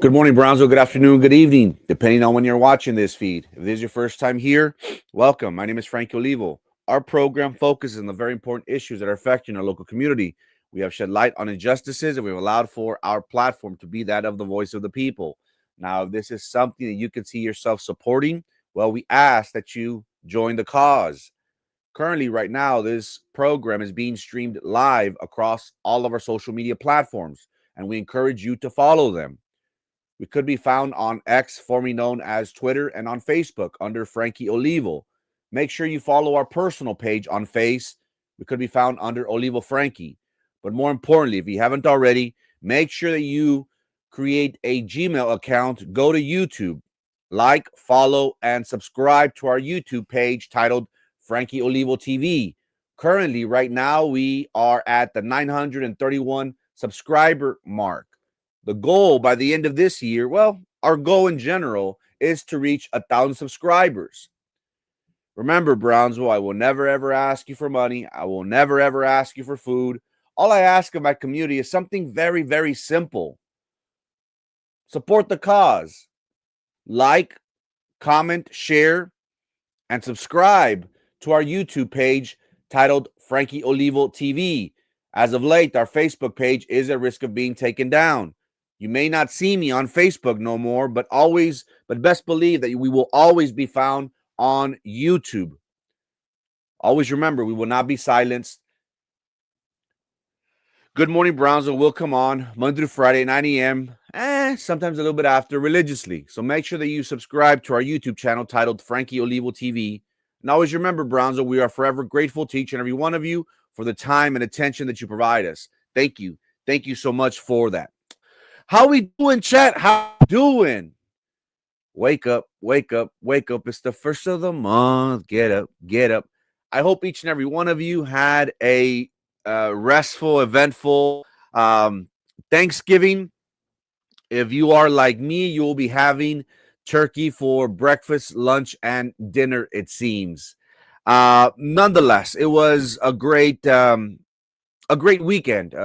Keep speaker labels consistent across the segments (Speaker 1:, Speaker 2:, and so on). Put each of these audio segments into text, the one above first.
Speaker 1: Good morning, Brownsville. Good afternoon. Good evening, depending on when you're watching this feed. If this is your first time here, welcome. My name is Frankie Olivo. Our program focuses on the very important issues that are affecting our local community. We have shed light on injustices and we've allowed for our platform to be that of the voice of the people. Now, if this is something that you can see yourself supporting, well, we ask that you join the cause. Currently, right now, this program is being streamed live across all of our social media platforms, and we encourage you to follow them. We could be found on X, formerly known as Twitter, and on Facebook under Frankie Olivo. Make sure you follow our personal page on Face. We could be found under Olivo Frankie. But more importantly, if you haven't already, make sure that you create a Gmail account, go to YouTube, like, follow, and subscribe to our YouTube page titled Frankie Olivo TV. Currently, right now, we are at the 931 subscriber mark. The goal by the end of this year, well, our goal in general is to reach 1,000 subscribers. Remember, Brownsville, I will never ever ask you for money. I will never ever ask you for food. All I ask of my community is something very, very simple. Support the cause. Like, comment, share, and subscribe to our YouTube page titled Frankie Olivo TV. As of late, our Facebook page is at risk of being taken down. You may not see me on Facebook no more, but best believe that we will always be found on YouTube. Always remember, we will not be silenced. Good Morning Brownsville will come on Monday through Friday, 9 a.m., sometimes a little bit after, religiously. So make sure that you subscribe to our YouTube channel titled Frankie Olivo TV. And always remember, Brownsville, we are forever grateful to each and every one of you for the time and attention that you provide us. Thank you. Thank you so much for that. How we doing, chat? How doing? Wake up, wake up, wake up. It's the first of the month. Get up, get up. I hope each and every one of you had a restful, eventful Thanksgiving. If you are like me, you will be having turkey for breakfast, lunch, and dinner, it seems. Nonetheless, it was a great weekend.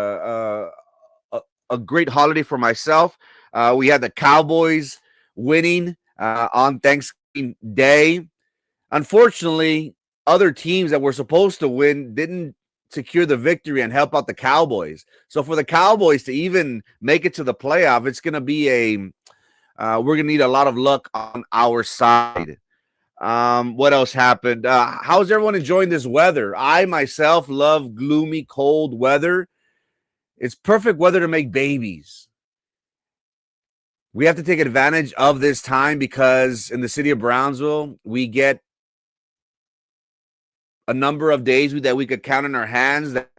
Speaker 1: A great holiday for myself. We had the Cowboys winning on Thanksgiving Day. Unfortunately, other teams that were supposed to win didn't secure the victory and help out the Cowboys. So for the Cowboys to even make it to the playoff, it's going to be we're going to need a lot of luck on our side. What else happened? How's everyone enjoying this weather? I myself love gloomy, cold weather. It's perfect weather to make babies. We have to take advantage of this time because in the city of Brownsville, we get a number of days that we could count on our hands that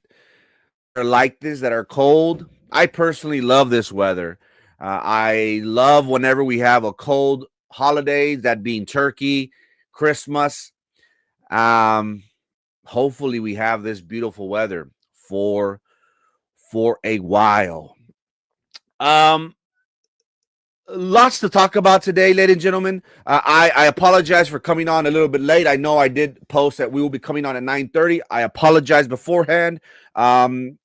Speaker 1: are like this, that are cold. I personally love this weather. I love whenever we have a cold holiday, that being turkey, Christmas. Hopefully we have this beautiful weather for a while. Lots to talk about today, ladies and gentlemen. I apologize for coming on a little bit late. I know I did post that we will be coming on at 9:30. I apologize beforehand. I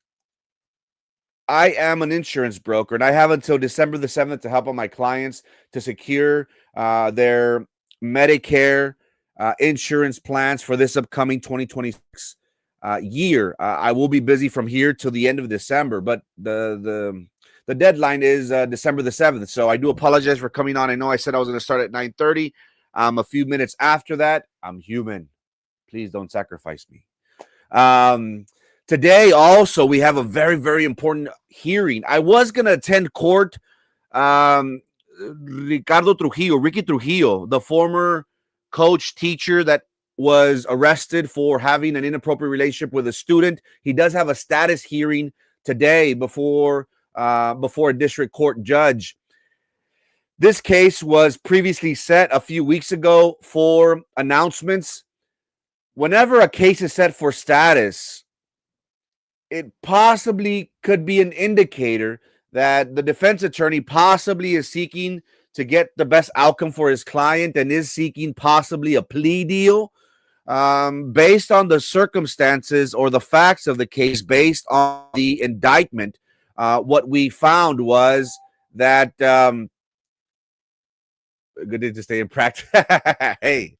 Speaker 1: am an insurance broker, and I have until December the 7th to help out my clients to secure their Medicare insurance plans for this upcoming 2026 year. I will be busy from here till the end of December, but the deadline is December the 7th. So I do apologize for coming on. I know I said I was going to start at 9:30. A few minutes after that. I'm human. Please don't sacrifice me. Today also we have a very, very important hearing. I was going to attend court. Ricky Trujillo, the former coach teacher that was arrested for having an inappropriate relationship with a student. He does have a status hearing today before a district court judge. This case was previously set a few weeks ago for announcements. Whenever a case is set for status, it possibly could be an indicator that the defense attorney possibly is seeking to get the best outcome for his client and is seeking possibly a plea deal. Based on the circumstances or the facts of the case, based on the indictment, what we found was that Good day to stay in practice. Hey,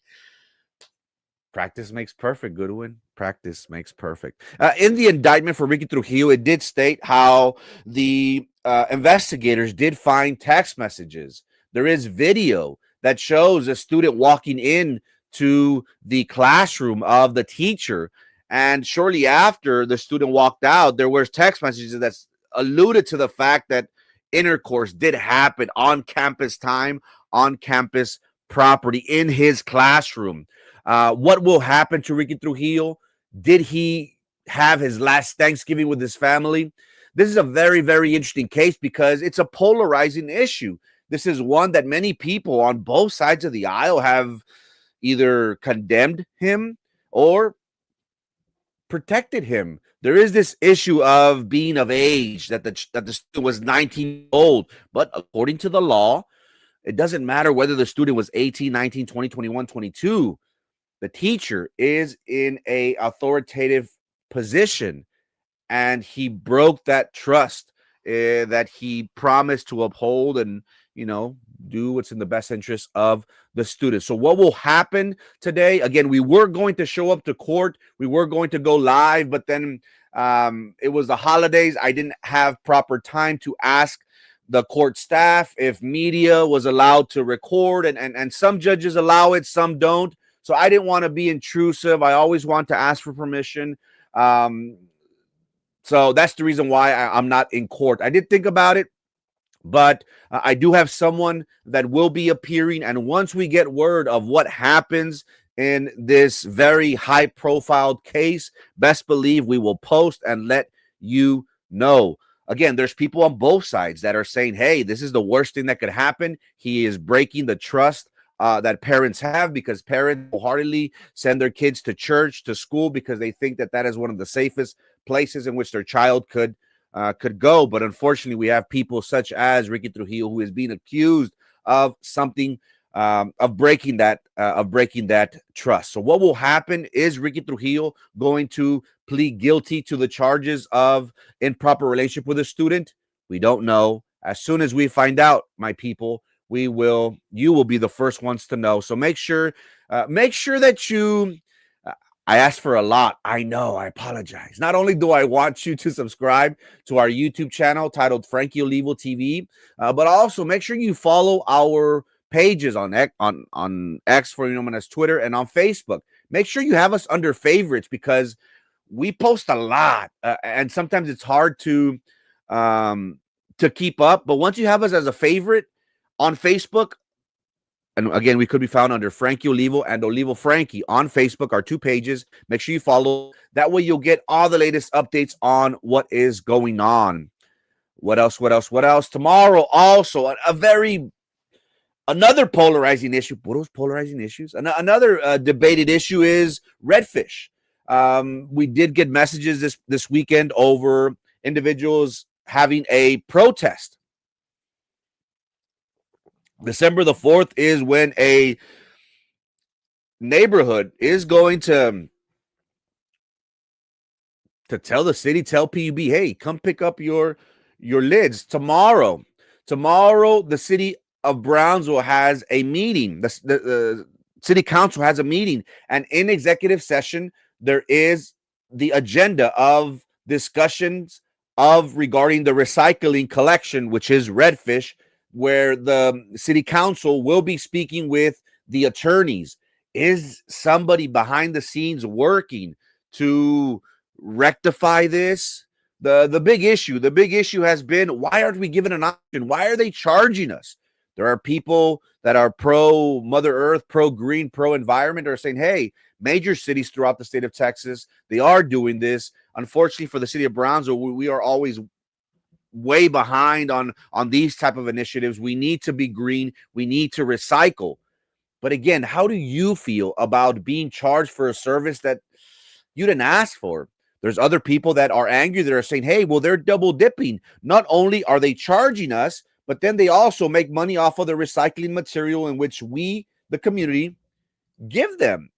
Speaker 1: practice makes perfect, Goodwin. Practice makes perfect. In the indictment for Ricky Trujillo, it did state how the investigators did find text messages. There is video that shows a student walking in to the classroom of the teacher. And shortly after the student walked out, there were text messages that alluded to the fact that intercourse did happen on campus time, on campus property, in his classroom. What will happen to Ricky Trujillo? Did he have his last Thanksgiving with his family? This is a very, very interesting case because it's a polarizing issue. This is one that many people on both sides of the aisle have either condemned him or protected him. There is this issue of being of age, that the student was 19 years old, but according to the law, it doesn't matter whether the student was 18, 19, 20, 21, 22. The teacher is in a authoritative position, and he broke that trust that he promised to uphold and, do what's in the best interest of the student. So what will happen today? Again, we were going to show up to court. We were going to go live, but then it was the holidays. I didn't have proper time to ask the court staff if media was allowed to record, and some judges allow it, some don't. So I didn't want to be intrusive. I always want to ask for permission. So that's the reason why I'm not in court. I did think about it, but I do have someone that will be appearing. And once we get word of what happens in this very high profile case, best believe we will post and let you know. Again, there's people on both sides that are saying, hey, this is the worst thing that could happen. He is breaking the trust that parents have, because parents wholeheartedly send their kids to church, to school, because they think that that is one of the safest places in which their child could go. But unfortunately, we have people such as Ricky Trujillo, who is being accused of something, of breaking that trust. So what will happen? Is Ricky Trujillo going to plead guilty to the charges of improper relationship with a student? We don't know. As soon as we find out, my people, you will be the first ones to know. So make sure that you, I asked for a lot. I know, I apologize. Not only do I want you to subscribe to our YouTube channel titled Frankie Olivo TV, but also make sure you follow our pages on X, formerly known as Twitter, and on Facebook. Make sure you have us under favorites, because we post a lot, and sometimes it's hard to keep up. But once you have us as a favorite on Facebook, and again, we could be found under Frankie Olivo and Olivo Frankie on Facebook, our two pages. Make sure you follow. That way you'll get all the latest updates on what is going on. What else? Tomorrow, also, another polarizing issue. What are those polarizing issues? Another debated issue is redfish. We did get messages this weekend over individuals having a protest. December the 4th is when a neighborhood is going to tell the city, tell PUB, hey, come pick up your lids tomorrow. Tomorrow, the city of Brownsville has a meeting. The city council has a meeting, and in executive session, there is the agenda of discussions regarding the recycling collection, which is redfish, where the city council will be speaking with the attorneys. Is somebody behind the scenes working to rectify this? The big issue has been, why aren't we given an option? Why are they charging us? There are people that are pro Mother Earth, pro green, pro environment, are saying, hey, major cities throughout the state of Texas, they are doing this. Unfortunately, for the city of Brownsville, we are always way behind on these type of initiatives. We need to be green. We need to recycle. But again, how do you feel about being charged for a service that you didn't ask for? There's other people that are angry, that are saying, hey, well, they're double dipping. Not only are they charging us, but then they also make money off of the recycling material in which we, the community, give them.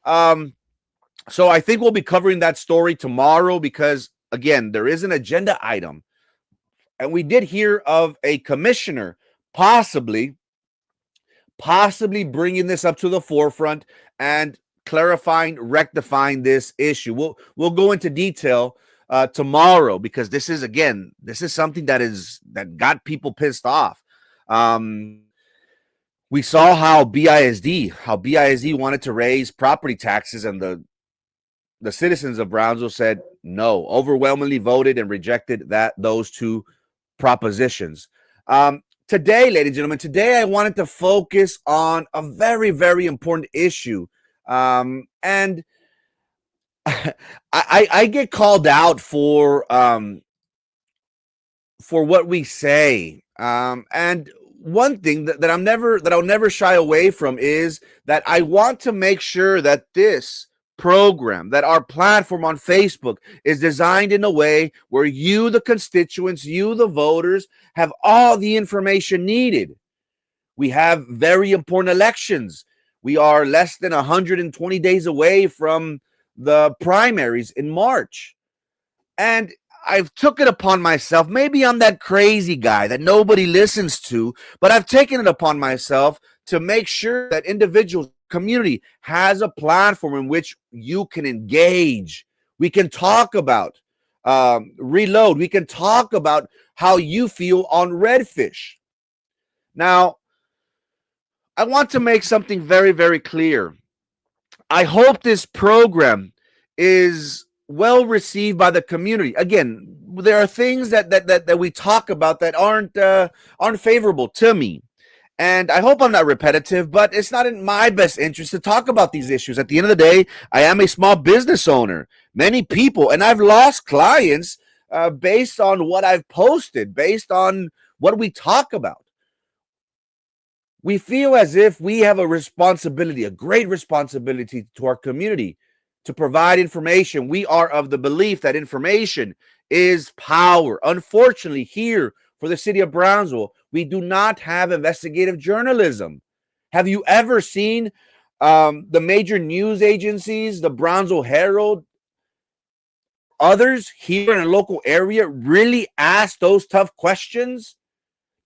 Speaker 1: So I think we'll be covering that story tomorrow, because, again, there is an agenda item. And we did hear of a commissioner possibly possibly bringing this up to the forefront and clarifying, rectifying this issue. We'll go into detail tomorrow, because this is something that got people pissed off. We saw how BISD wanted to raise property taxes, and the citizens of Brownsville said no, overwhelmingly voted and rejected those two propositions. Today, ladies and gentlemen, today I wanted to focus on a very, very important issue. And I get called out for what we say. And one thing that I'll never shy away from is that I want to make sure that this program, that our platform on Facebook, is designed in a way where you, the constituents, you, the voters, have all the information needed. We have very important elections. We are less than 120 days away from the primaries in March. And I've took it upon myself. Maybe I'm that crazy guy that nobody listens to, but I've taken it upon myself to make sure that individuals, community, has a platform in which you can engage. We can talk about reload. We can talk about how you feel on redfish. Now, I want to make something very, very clear. I hope this program is well received by the community. Again, there are things that we talk about that aren't favorable to me. And I hope I'm not repetitive, but it's not in my best interest to talk about these issues. At the end of the day, I am a small business owner. Many people, and I've lost clients based on what I've posted, based on what we talk about. We feel as if we have a responsibility, a great responsibility to our community to provide information. We are of the belief that information is power. Unfortunately, here for the city of Brownsville, we do not have investigative journalism. Have you ever seen the major news agencies, the Brownsville Herald, others here in a local area really ask those tough questions?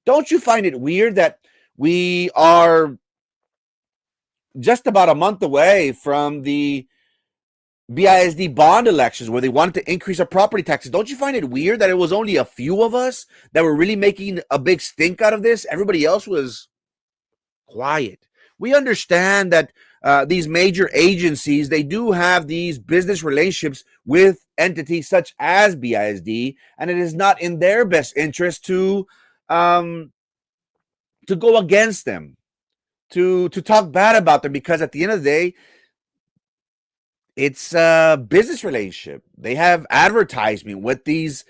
Speaker 1: Don't you find it weird that we are just about a month away from the BISD bond elections where they wanted to increase our property taxes? Don't you find it weird that it was only a few of us that were really making a big stink out of this? Everybody else was quiet. We understand that these major agencies, they do have these business relationships with entities such as BISD, and it is not in their best interest to go against them, to talk bad about them, because at the end of the day, it's a business relationship. They have advertisement with these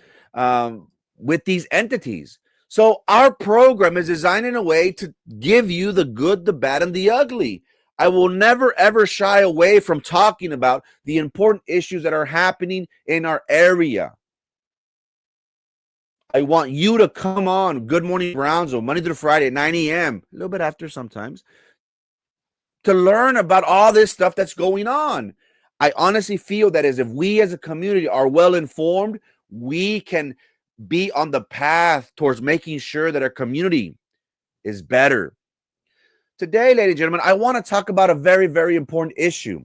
Speaker 1: entities. So our program is designed in a way to give you the good, the bad, and the ugly. I will never, ever shy away from talking about the important issues that are happening in our area. I want you to come on Good Morning Brownsville, Monday through Friday at 9 a.m., a little bit after sometimes, to learn about all this stuff that's going on. I honestly feel that if we as a community are well informed, we can be on the path towards making sure that our community is better. Today, ladies and gentlemen, I want to talk about a very, very important issue.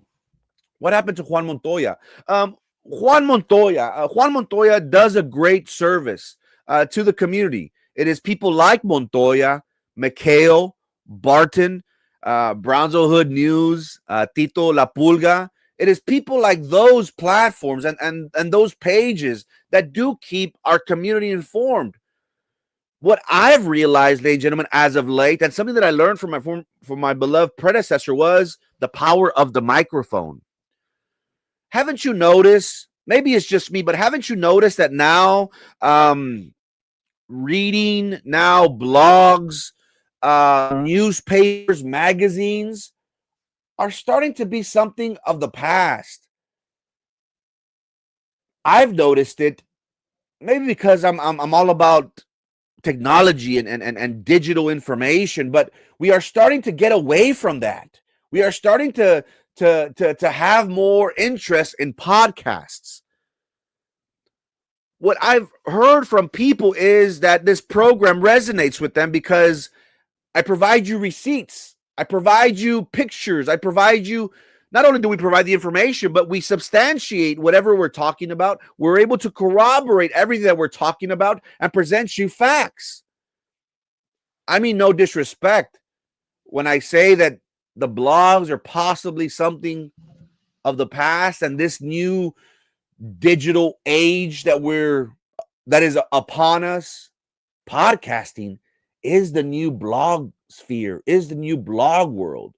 Speaker 1: What happened to Juan Montoya? Juan Montoya does a great service to the community. It is people like Montoya, McHale, Barton, Brownsville Hood News, Tito La Pulga. It is people like those platforms and those pages that do keep our community informed. What I've realized, ladies and gentlemen, as of late, and something that I learned from my beloved predecessor, was the power of the microphone. Haven't you noticed? Maybe it's just me, but haven't you noticed that now, reading now blogs, newspapers, magazines are starting to be something of the past? I've noticed it, maybe because I'm all about technology and digital information, but we are starting to get away from that. We are starting to have more interest in podcasts. What I've heard from people is that this program resonates with them because I provide you receipts. I provide you pictures. I provide you, not only do we provide the information, but we substantiate whatever we're talking about. We're able to corroborate everything that we're talking about and present you facts. I mean, no disrespect when I say that the blogs are possibly something of the past, and this new digital age that is upon us, podcasting is the new blog sphere, is the new blog world.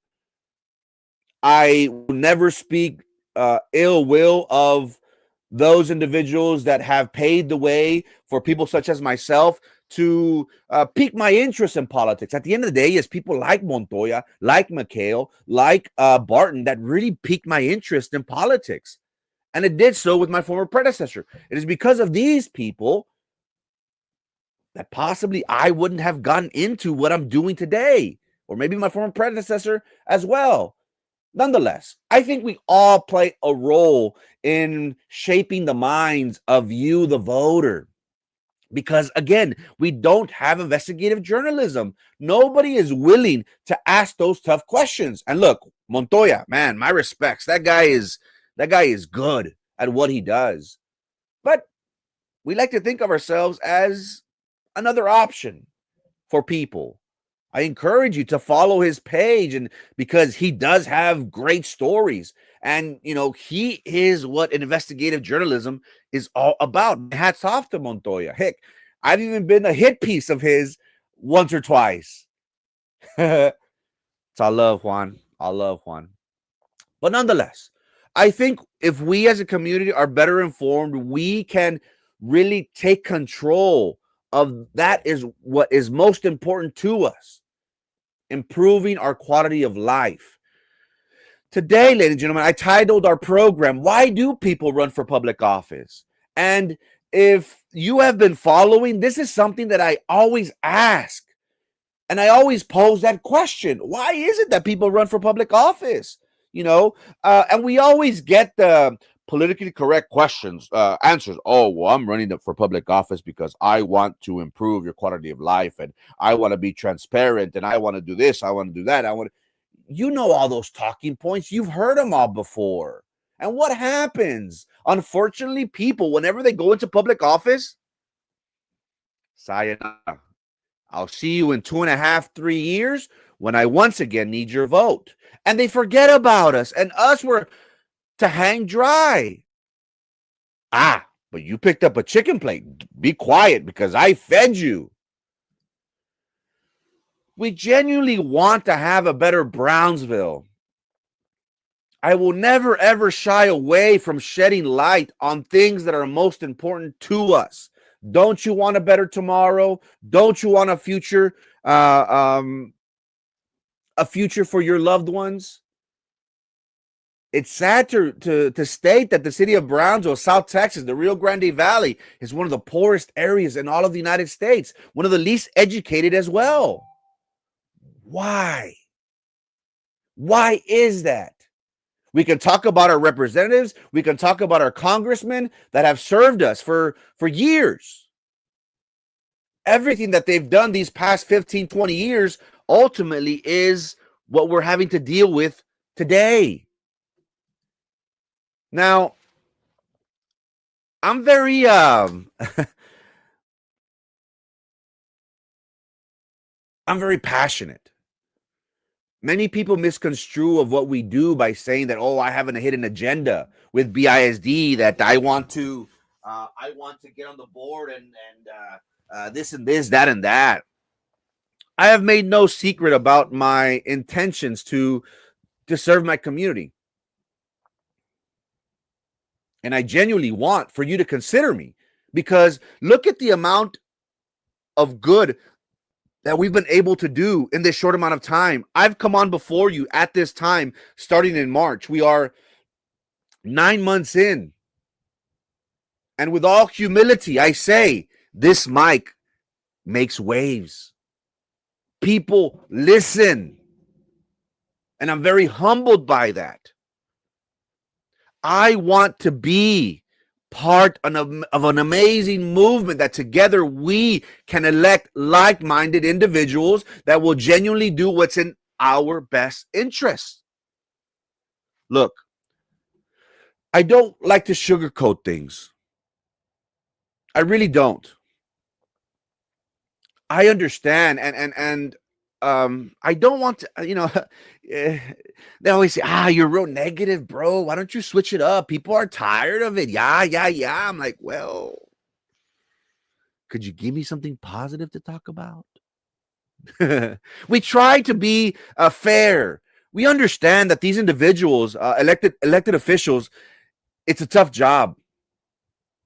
Speaker 1: I will never speak ill will of those individuals that have paved the way for people such as myself to pique my interest in politics. At the end of the day, it's people like Montoya, like McHale, like Barton that really piqued my interest in politics. And it did so with my former predecessor. It is because of these people that possibly I wouldn't have gotten into what I'm doing today, or maybe my former predecessor as well. Nonetheless, I think we all play a role in shaping the minds of you, the voter. Because again, we don't have investigative journalism. Nobody is willing to ask those tough questions. And look, Montoya, man, my respects. That guy is good at what he does. But we like to think of ourselves as another option for people. I encourage you to follow his page, and because he does have great stories, and he is what investigative journalism is all about. Hats off to Montoya. Heck, I've even been a hit piece of his once or twice. So I love Juan. But nonetheless, I think if we as a community are better informed, we can really take control of that. Is what is most important to us. Improving our quality of life. Today, ladies and gentlemen, I titled our program, Why Do People Run for Public Office? And if you have been following, this is something that I always ask. And I always pose that question. Why is it that people run for public office? And we always get the politically correct answers. Oh, well, I'm running for public office because I want to improve your quality of life, and I want to be transparent, and I want to do this, I want to do that. All those talking points. You've heard them all before. And what happens? Unfortunately, people, whenever they go into public office, sayonara. I'll see you in 2.5, 3 years when I once again need your vote. And they forget about us, and us were to hang dry. But you picked up a chicken plate. Be quiet because I fed you. We genuinely want to have a better Brownsville. I will never, ever shy away from shedding light on things that are most important to us. Don't you want a better tomorrow? Don't you want a future for your loved ones? It's sad to state that the city of Brownsville, South Texas, the Rio Grande Valley, is one of the poorest areas in all of the United States, one of the least educated as well. Why? Why is that? We can talk about our representatives. We can talk about our congressmen that have served us for years. Everything that they've done these past 15, 20 years ultimately is what we're having to deal with today. Now, I'm very I'm very passionate. Many people misconstrue of what we do by saying that, I have a hidden agenda with BISD, that I want to get on the board and this and this, that and that. I have made no secret about my intentions to serve my community. And I genuinely want for you to consider me, because look at the amount of good that we've been able to do in this short amount of time. I've come on before you at this time, starting in March. We are 9 months in. And with all humility, I say, this mic makes waves. People listen. And I'm very humbled by that. I want to be part of an amazing movement that together we can elect like-minded individuals that will genuinely do what's in our best interest. Look, I don't like to sugarcoat things. I really don't. I understand, and I don't want to, they always say, you're real negative, bro. Why don't you switch it up? People are tired of it. Yeah. I'm like, well, could you give me something positive to talk about? We try to be fair. We understand that these individuals, elected officials, it's a tough job.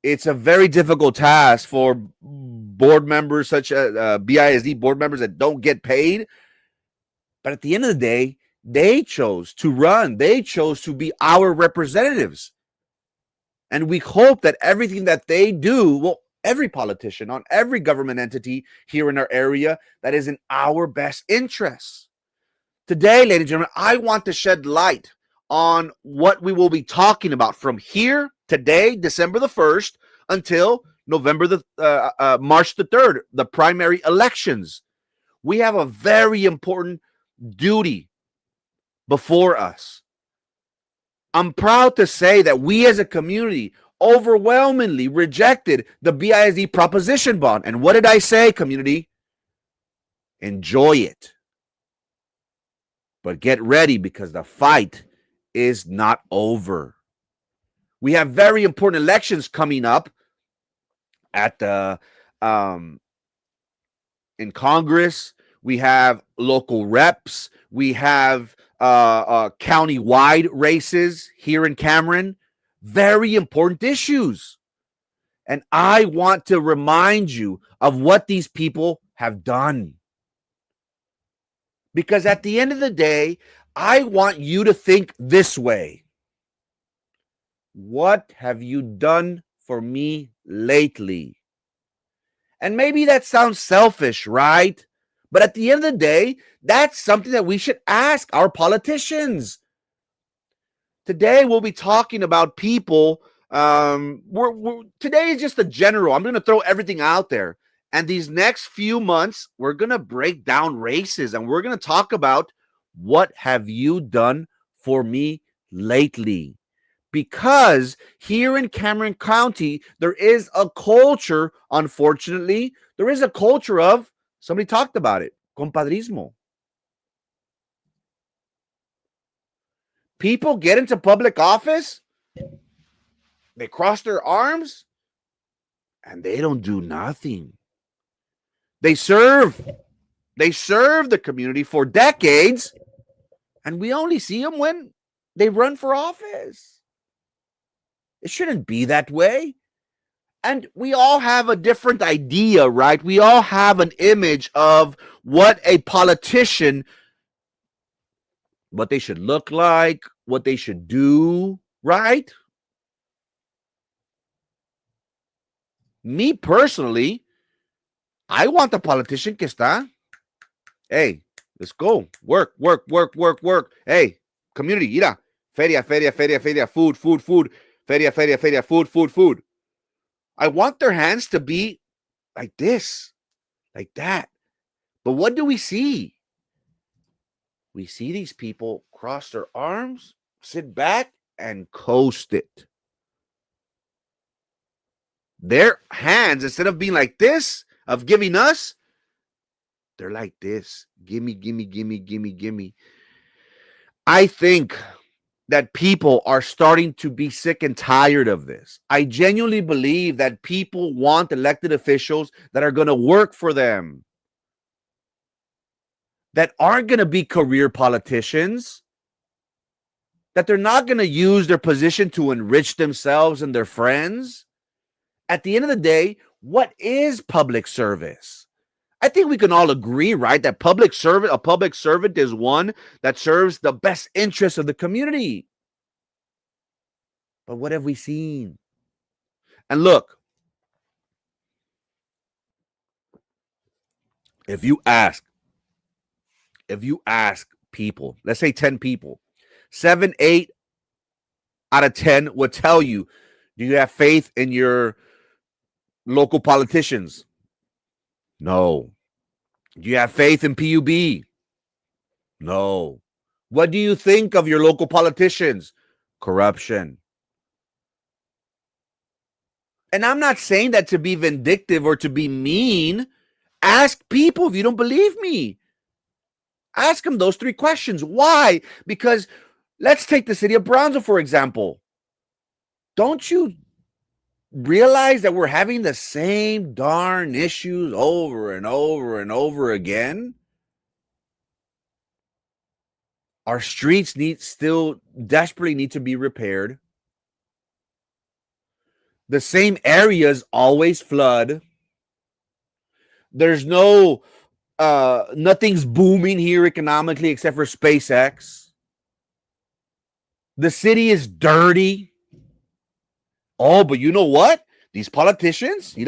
Speaker 1: It's a very difficult task for board members such as BISD board members that don't get paid. But at the end of the day, they chose to run. They chose to be our representatives. And we hope that everything that they do, well, every politician on every government entity here in our area, that is in our best interests. Today, ladies and gentlemen, I want to shed light on what we will be talking about from here today, December the 1st, until March the 3rd, the primary elections. We have a very important duty before us. I'm proud to say that we as a community overwhelmingly rejected the BISD proposition bond. And what did I say, community? Enjoy it. But get ready, because the fight is not over. We have very important elections coming up at the in Congress. We have local reps. We have county-wide races here in Cameron. Very important issues. And I want to remind you of what these people have done. Because at the end of the day, I want you to think this way. What have you done for me lately? And maybe that sounds selfish, right? But at the end of the day, that's something that we should ask our politicians. Today, we'll be talking about people. Today is just a general. I'm going to throw everything out there. And these next few months, we're going to break down races, and we're going to talk about what have you done for me lately. Because here in Cameron County, there is a culture, unfortunately, there is a culture of, somebody talked about it, compadrismo. People get into public office, they cross their arms, and they don't do nothing. They serve the community for decades, and we only see them when they run for office. It shouldn't be that way. And we all have a different idea, right? We all have an image of what a politician, what they should look like, what they should do, right? Me personally, I want the politician que está. Hey, let's go. Work. Hey, community, mira. Feria, food. Feria, food. I want their hands to be like this, like that. But what do we see? We see these people cross their arms, sit back, and coast it. Their hands, instead of being like this, of giving us, they're like this. Gimme. I think that people are starting to be sick and tired of this. I genuinely believe that people want elected officials that are going to work for them, that aren't going to be career politicians, that they're not going to use their position to enrich themselves and their friends. At the end of the day, what is public service? I think we can all agree, right, that a public servant is one that serves the best interests of the community. But what have we seen? And look, if you ask people, let's say 10 people, 7, 8 out of 10 would tell you, do you have faith in your local politicians? No. Do you have faith in PUB? No. What do you think of your local politicians? Corruption. And I'm not saying that to be vindictive or to be mean. Ask people if you don't believe me. Ask them those three questions. Why? Because let's take the city of Brownsville, for example. Don't you realize that we're having the same darn issues over and over and over again? Our streets still desperately need to be repaired. The same areas always flood. There's nothing's booming here economically except for SpaceX. The city is dirty. Oh, but you know what? These politicians, they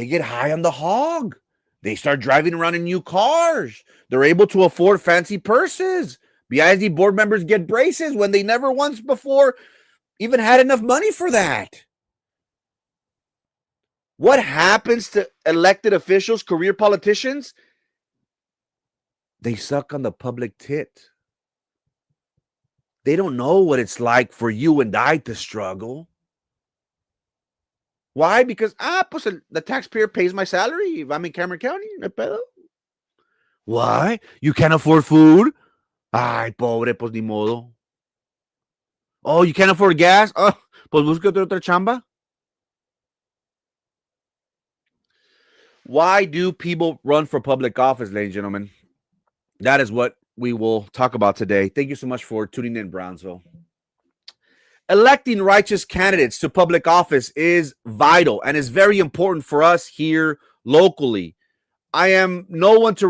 Speaker 1: get high on the hog. They start driving around in new cars. They're able to afford fancy purses. BISD board members get braces when they never once before even had enough money for that. What happens to elected officials, career politicians? They suck on the public tit. They don't know what it's like for you and I to struggle. Why? Because, pues the taxpayer pays my salary if I'm in Cameron County. No pedo. Why? You can't afford food? Ay, pobre, pues ni modo. Oh, you can't afford gas? Oh, pues búscate otra chamba. Why do people run for public office, ladies and gentlemen? That is what we will talk about today. Thank you so much for tuning in, Brownsville. Electing righteous candidates to public office is vital and is very important for us here locally. I am no one to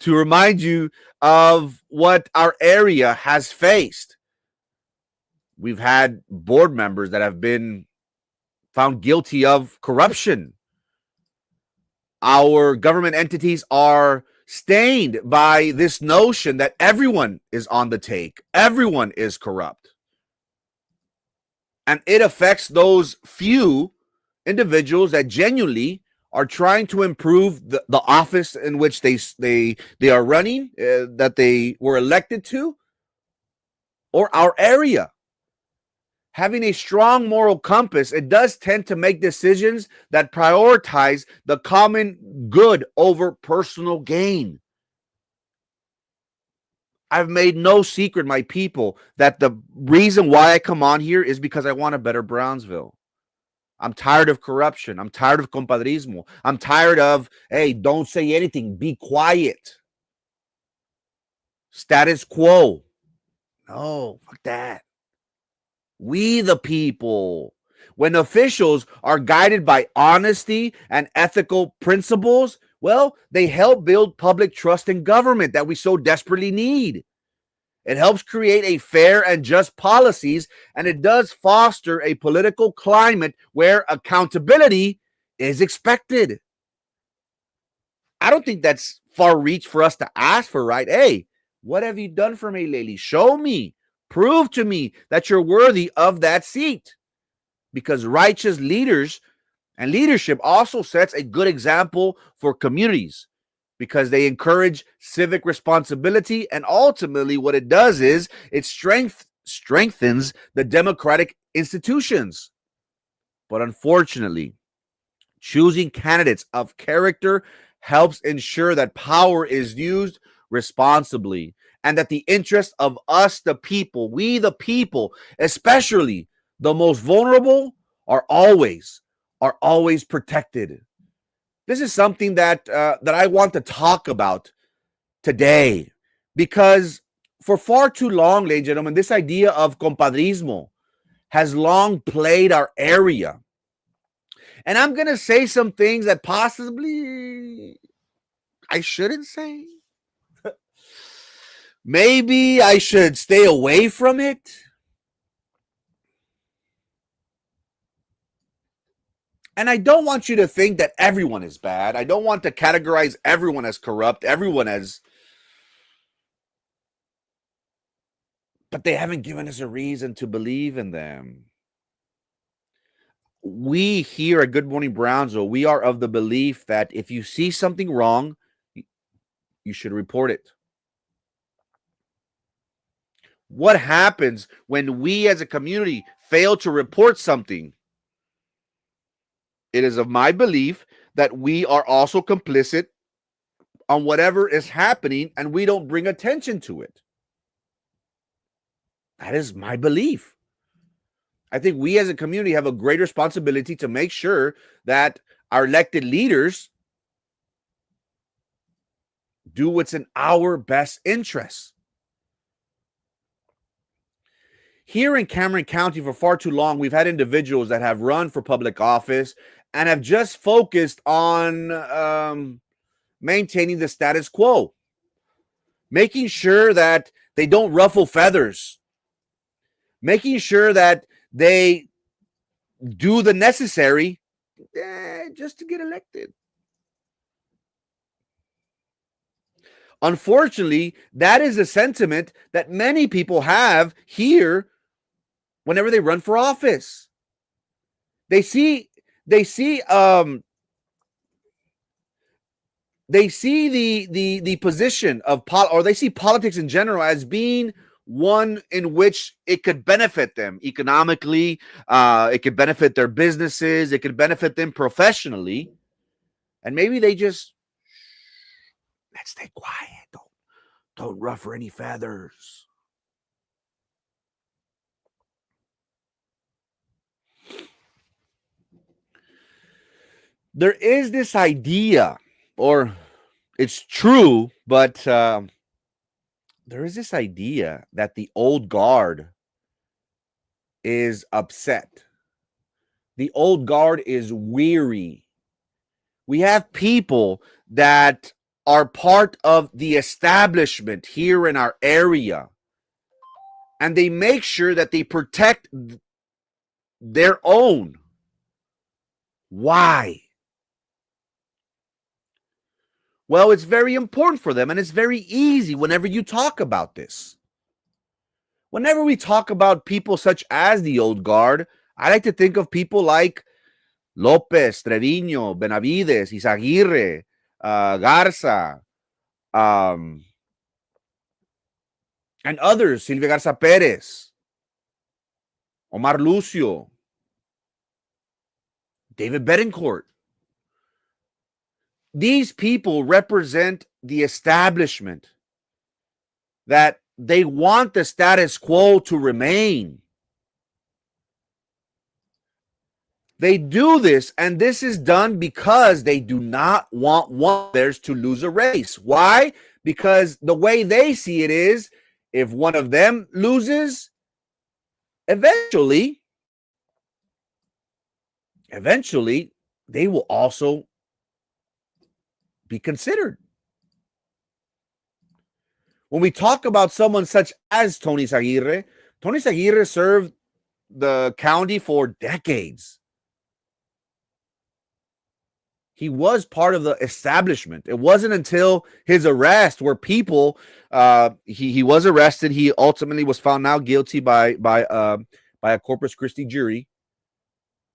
Speaker 1: remind you of what our area has faced. We've had board members that have been found guilty of corruption. Our government entities are stained by this notion that everyone is on the take, everyone is corrupt. And it affects those few individuals that genuinely are trying to improve the office in which they are running, that they were elected to, or our area. Having a strong moral compass, it does tend to make decisions that prioritize the common good over personal gain. I've made no secret, my people, that the reason why I come on here is because I want a better Brownsville. I'm tired of corruption. I'm tired of compadrismo. I'm tired of, hey, don't say anything. Be quiet. Status quo. No, fuck that. We the people. When officials are guided by honesty and ethical principles, well, they help build public trust in government that we so desperately need. It helps create a fair and just policies, and it does foster a political climate where accountability is expected. I don't think that's far reach for us to ask for, right? Hey, what have you done for me lately? Show me. Prove to me that you're worthy of that seat. Because righteous leaders and leadership also sets a good example for communities, because they encourage civic responsibility, and ultimately what it does is it strengthens the democratic institutions. But unfortunately, choosing candidates of character helps ensure that power is used responsibly and that the interests of us, the people, we the people, especially the most vulnerable, are always protected. This is something that I want to talk about today, because for far too long, ladies and gentlemen, this idea of compadrismo has long played our area. And I'm going to say some things that possibly I shouldn't say. Maybe I should stay away from it. And I don't want you to think that everyone is bad. I don't want to categorize everyone as corrupt, everyone as... But they haven't given us a reason to believe in them. we here at Good Morning Brownsville, we are of the belief that if you see something wrong, you should report it. What happens when we as a community fail to report something? It is of my belief that we are also complicit on whatever is happening and we don't bring attention to it. That is my belief. I think we as a community have a great responsibility to make sure that our elected leaders do what's in our best interests. Here in Cameron County for far too long, we've had individuals that have run for public office and have just focused on maintaining the status quo, making sure that they don't ruffle feathers, making sure that they do the necessary just to get elected. Unfortunately, that is a sentiment that many people have here whenever they run for office. They see the position of or they see politics in general as being one in which it could benefit them economically, it could benefit their businesses, it could benefit them professionally, and maybe they just let's stay quiet, don't ruffle any feathers. There is this idea, or it's true, but there is this idea that the old guard is upset. The old guard is weary. We have people that are part of the establishment here in our area, and they make sure that they protect their own. Why? Well, it's very important for them, and it's very easy whenever you talk about this. Whenever we talk about people such as the old guard, I like to think of people like Lopez, Trevino, Benavides, Izaguirre, Garza, and others, Silvia Garza Perez, Omar Lucio, David Betancourt. These people represent the establishment, that they want the status quo to remain. They do this, and this is done because they do not want one of theirs to lose a race. Why? Because the way they see it is, if one of them loses, eventually, they will also be considered. When we talk about someone such as Tony Izaguirre served the county for decades. He was part of the establishment. It wasn't until his arrest where people, he was arrested. He ultimately was found now guilty by a Corpus Christi jury.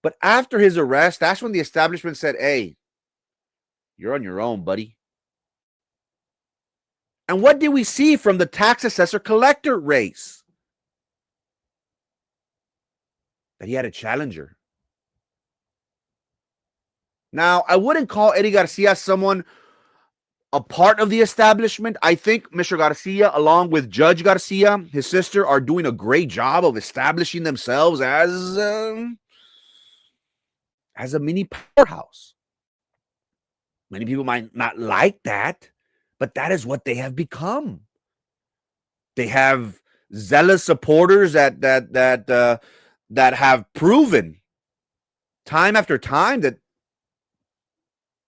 Speaker 1: But after his arrest, that's when the establishment said, hey, you're on your own, buddy. And what did we see from the tax assessor collector race? That he had a challenger. Now, I wouldn't call Eddie Garcia someone a part of the establishment. I think Mr. Garcia, along with Judge Garcia, his sister, are doing a great job of establishing themselves as a mini powerhouse. Many people might not like that, but that is what they have become. They have zealous supporters that have proven time after time that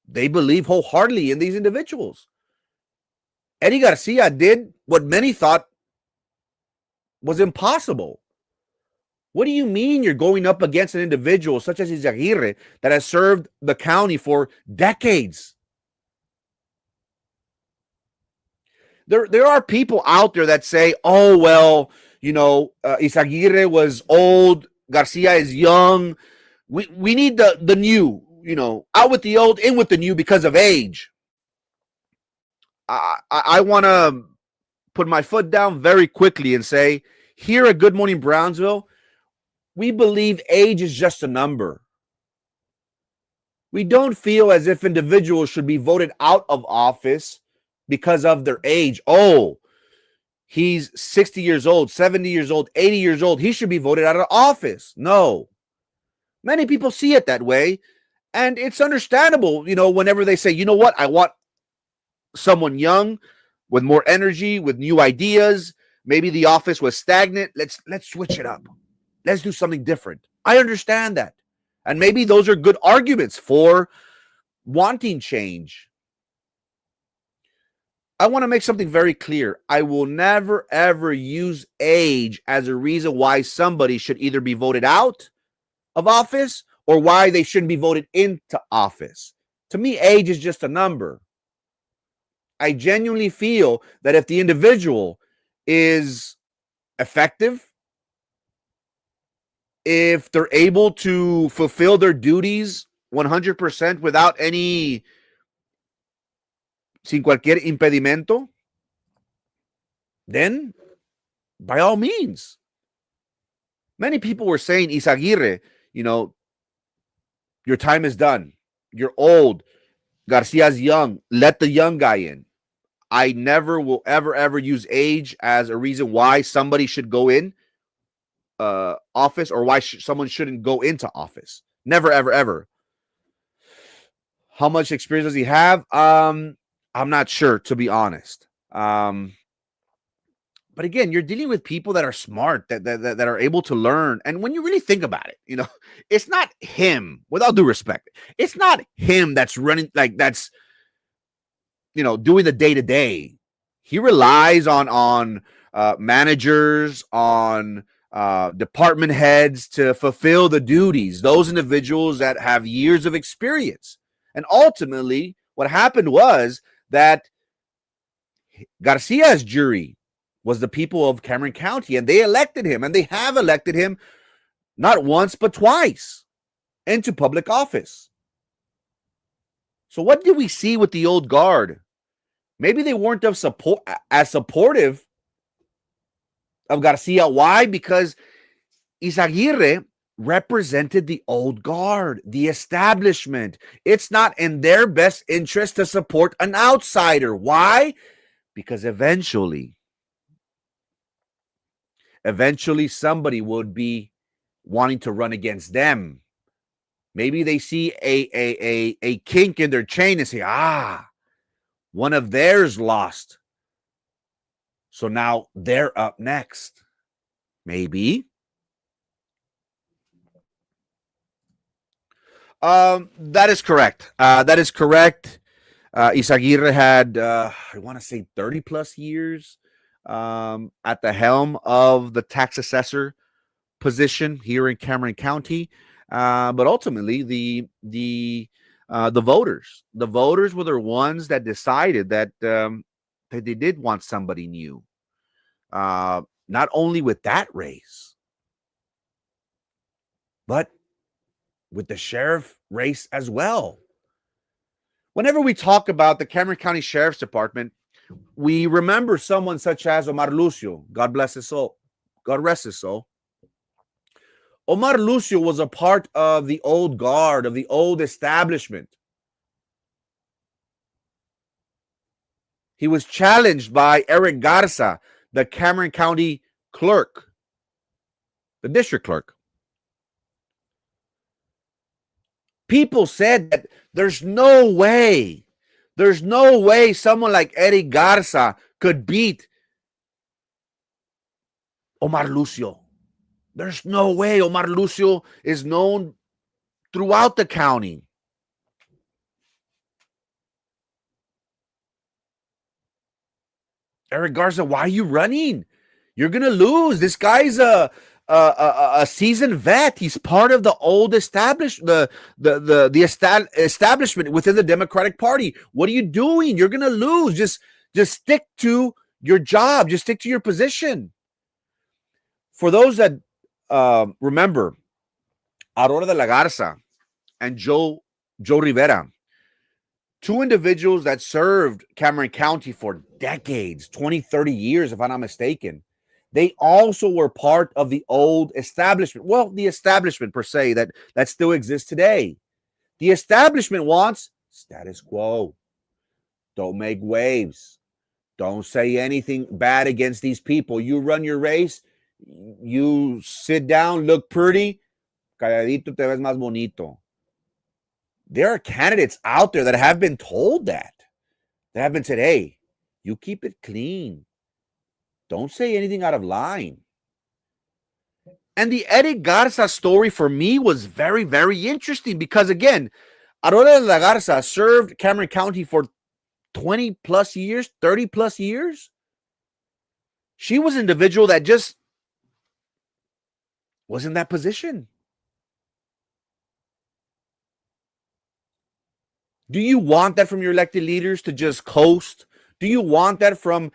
Speaker 1: they believe wholeheartedly in these individuals. Eddie Garcia did what many thought was impossible. What do you mean you're going up against an individual such as Izaguirre that has served the county for decades? There are people out there that say, oh, well, Izaguirre was old, Garcia is young, We need the new, out with the old, in with the new because of age. I want to put my foot down very quickly and say, here at Good Morning Brownsville, we believe age is just a number. We don't feel as if individuals should be voted out of office because of their age. Oh, he's 60 years old, 70 years old, 80 years old. He should be voted out of office. No. Many people see it that way. And it's understandable, whenever they say, you know what, I want someone young with more energy, with new ideas. Maybe the office was stagnant. Let's switch it up. Let's do something different. I understand that. And maybe those are good arguments for wanting change. I want to make something very clear. I will never, ever use age as a reason why somebody should either be voted out of office or why they shouldn't be voted into office. To me, age is just a number. I genuinely feel that if the individual is effective, if they're able to fulfill their duties 100% without any, sin cualquier impedimento, then by all means. Many people were saying, Izaguirre, your time is done. You're old. Garcia's young. Let the young guy in. I never will ever use age as a reason why somebody should go in office or why someone shouldn't go into office. Never, ever. How much experience does he have? I'm not sure, to be honest. But again, you're dealing with people that are smart, that are able to learn. And when you really think about it, it's not him, with all due respect. It's not him that's running, that's, doing the day-to-day. He relies on managers, on department heads to fulfill the duties, those individuals that have years of experience. And ultimately, what happened was that Garcia's jury was the people of Cameron County, and they elected him, and they have elected him not once but twice into public office. So what did we see with the old guard? Maybe they weren't as supportive of Garcia. Why? Because Izaguirre represented the old guard, the establishment. It's not in their best interest to support an outsider. Why? Because eventually somebody would be wanting to run against them. Maybe they see a kink in their chain and say, one of theirs lost. So now they're up next. Maybe. That is correct. Izaguirre had, I want to say 30 plus years at the helm of the tax assessor position here in Cameron County. But ultimately, the voters were the ones that decided that they did want somebody new. Not only with that race, but with the sheriff race as well. Whenever we talk about the Cameron County Sheriff's Department, we remember someone such as Omar Lucio. God bless his soul. God rest his soul. Omar Lucio was a part of the old guard, of the old establishment. He was challenged by Eric Garza, the Cameron County clerk, the district clerk. People said that there's no way someone like Eric Garza could beat Omar Lucio. There's no way. Omar Lucio is known throughout the county. Eric Garza, why are you running? You're going to lose. This guy's a seasoned vet. He's part of the old establishment within the Democratic Party. What are you doing? You're going to lose. Just stick to your job. Just stick to your position. For those that remember, Aurora de la Garza and Joe Rivera, two individuals that served Cameron County for decades, 20, 30 years, if I'm not mistaken. They also were part of the old establishment. Well, the establishment per se that still exists today. The establishment wants status quo. Don't make waves. Don't say anything bad against these people. You run your race, you sit down, look pretty, calladito te ves más bonito. There are candidates out there that have been told that have been said, hey, you keep it clean. Don't say anything out of line. And the Eddie Garza story for me was very, very interesting because, again, Aurora de la Garza served Cameron County for 20 plus years, 30 plus years. She was an individual that just was in that position. Do you want that from your elected leaders to just coast? Do you want that from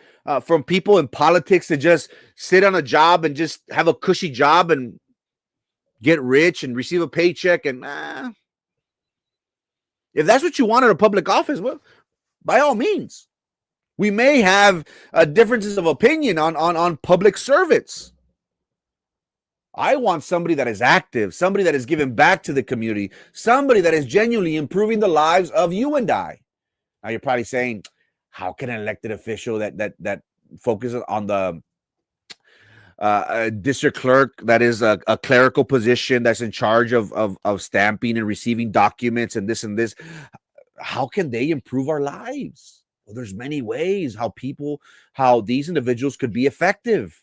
Speaker 1: people in politics to just sit on a job and just have a cushy job and get rich and receive a paycheck? And if that's what you want in a public office, well, by all means. We may have differences of opinion on public service. I want somebody that is active, somebody that is giving back to the community, somebody that is genuinely improving the lives of you and I. Now you're probably saying, how can an elected official that focuses on the district clerk, that is a clerical position that's in charge of stamping and receiving documents and this, how can they improve our lives? Well, there's many ways how these individuals could be effective.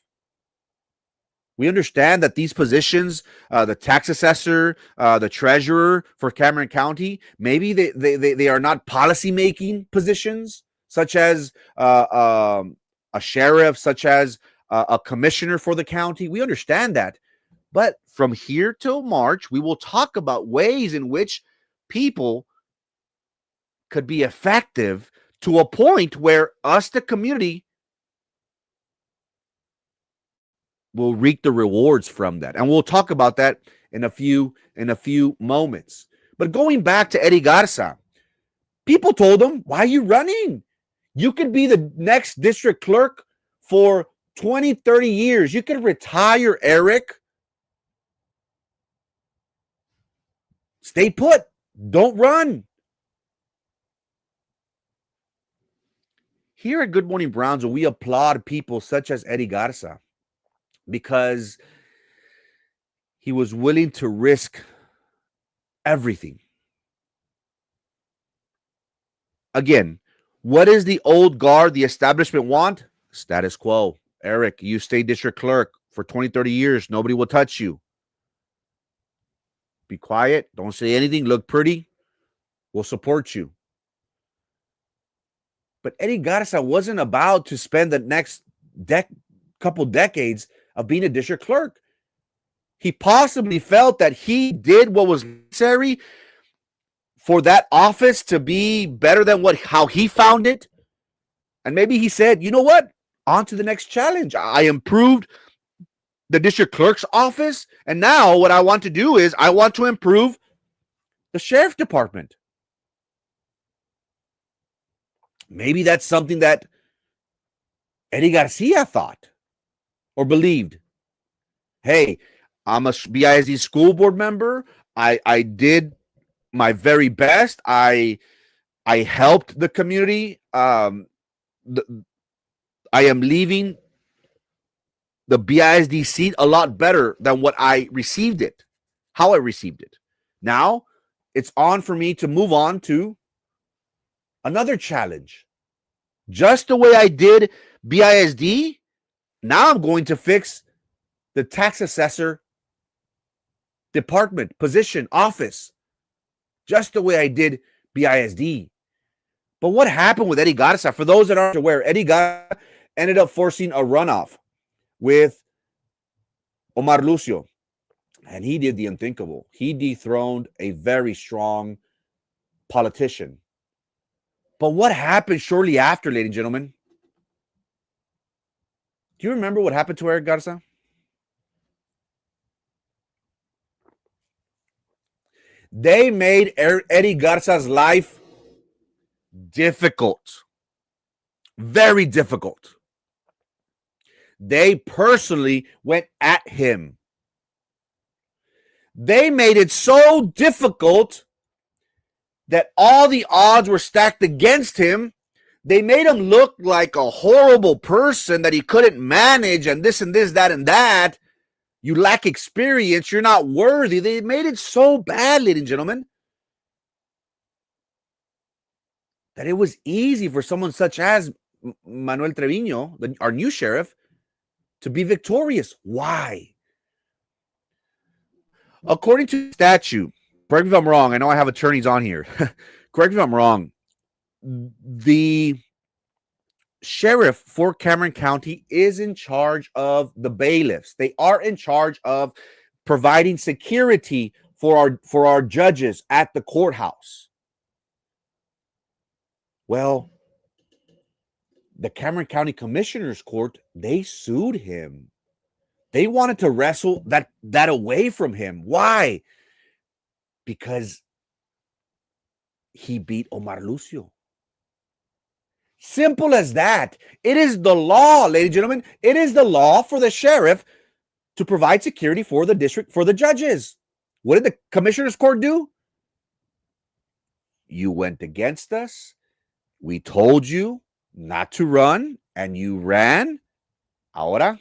Speaker 1: We understand that these positions, the tax assessor, the treasurer for Cameron County, maybe they are not policy-making positions, such as a sheriff, such as a commissioner for the county. We understand that. But from here till March, we will talk about ways in which people could be effective to a point where us, the community, will reap the rewards from that. And we'll talk about that in a few moments. But going back to Eddie Garza, people told him, why are you running? You could be the next district clerk for 20, 30 years. You could retire, Eric. Stay put. Don't run. Here at Good Morning Brownsville, we applaud people such as Eddie Garza because he was willing to risk everything. Again, what is the old guard, the establishment want? Status quo. Eric, you stay district clerk for 20, 30 years. Nobody will touch you. Be quiet. Don't say anything. Look pretty. We'll support you. But Eddie Garza wasn't about to spend the next couple decades of being a district clerk. He possibly felt that he did what was necessary for that office to be better than how he found it. And maybe he said, you know what? On to the next challenge. I improved the district clerk's office. And now what I want to do is I want to improve the sheriff department. Maybe that's something that Eddie Garcia thought or believed. Hey, I'm a BISD school board member. I did my very best. I helped the community. I am leaving the BISD seat a lot better than what I received it, how I received it. Now it's on for me to move on to another challenge. Just the way I did BISD, now I'm going to fix the tax assessor department, position, office, just the way I did BISD. But what happened with Eddie Garza? For those that aren't aware, Eddie Garza ended up forcing a runoff with Omar Lucio, and he did the unthinkable. He dethroned a very strong politician. But what happened shortly after, ladies and gentlemen? Do you remember what happened to Eric Garza? They made Eddie Garza's life difficult, very difficult. They personally went at him. They made it so difficult that all the odds were stacked against him. They made him look like a horrible person that he couldn't manage and this, that, and that. You lack experience. You're not worthy. They made it so bad, ladies and gentlemen, that it was easy for someone such as Manuel Trevino, our new sheriff, to be victorious. Why? According to statute, correct me if I'm wrong. I know I have attorneys on here. Correct me if I'm wrong. The sheriff for Cameron County is in charge of the bailiffs. They are in charge of providing security for our judges at the courthouse. Well, the Cameron County Commissioner's Court, they sued him. They wanted to wrestle that away from him. Why? Because he beat Omar Lucio. Simple as that. It is the law, ladies and gentlemen. It is the law for the sheriff to provide security for the district, for the judges. What did the Commissioner's Court do? You went against us. We told you not to run, and you ran. Ahora,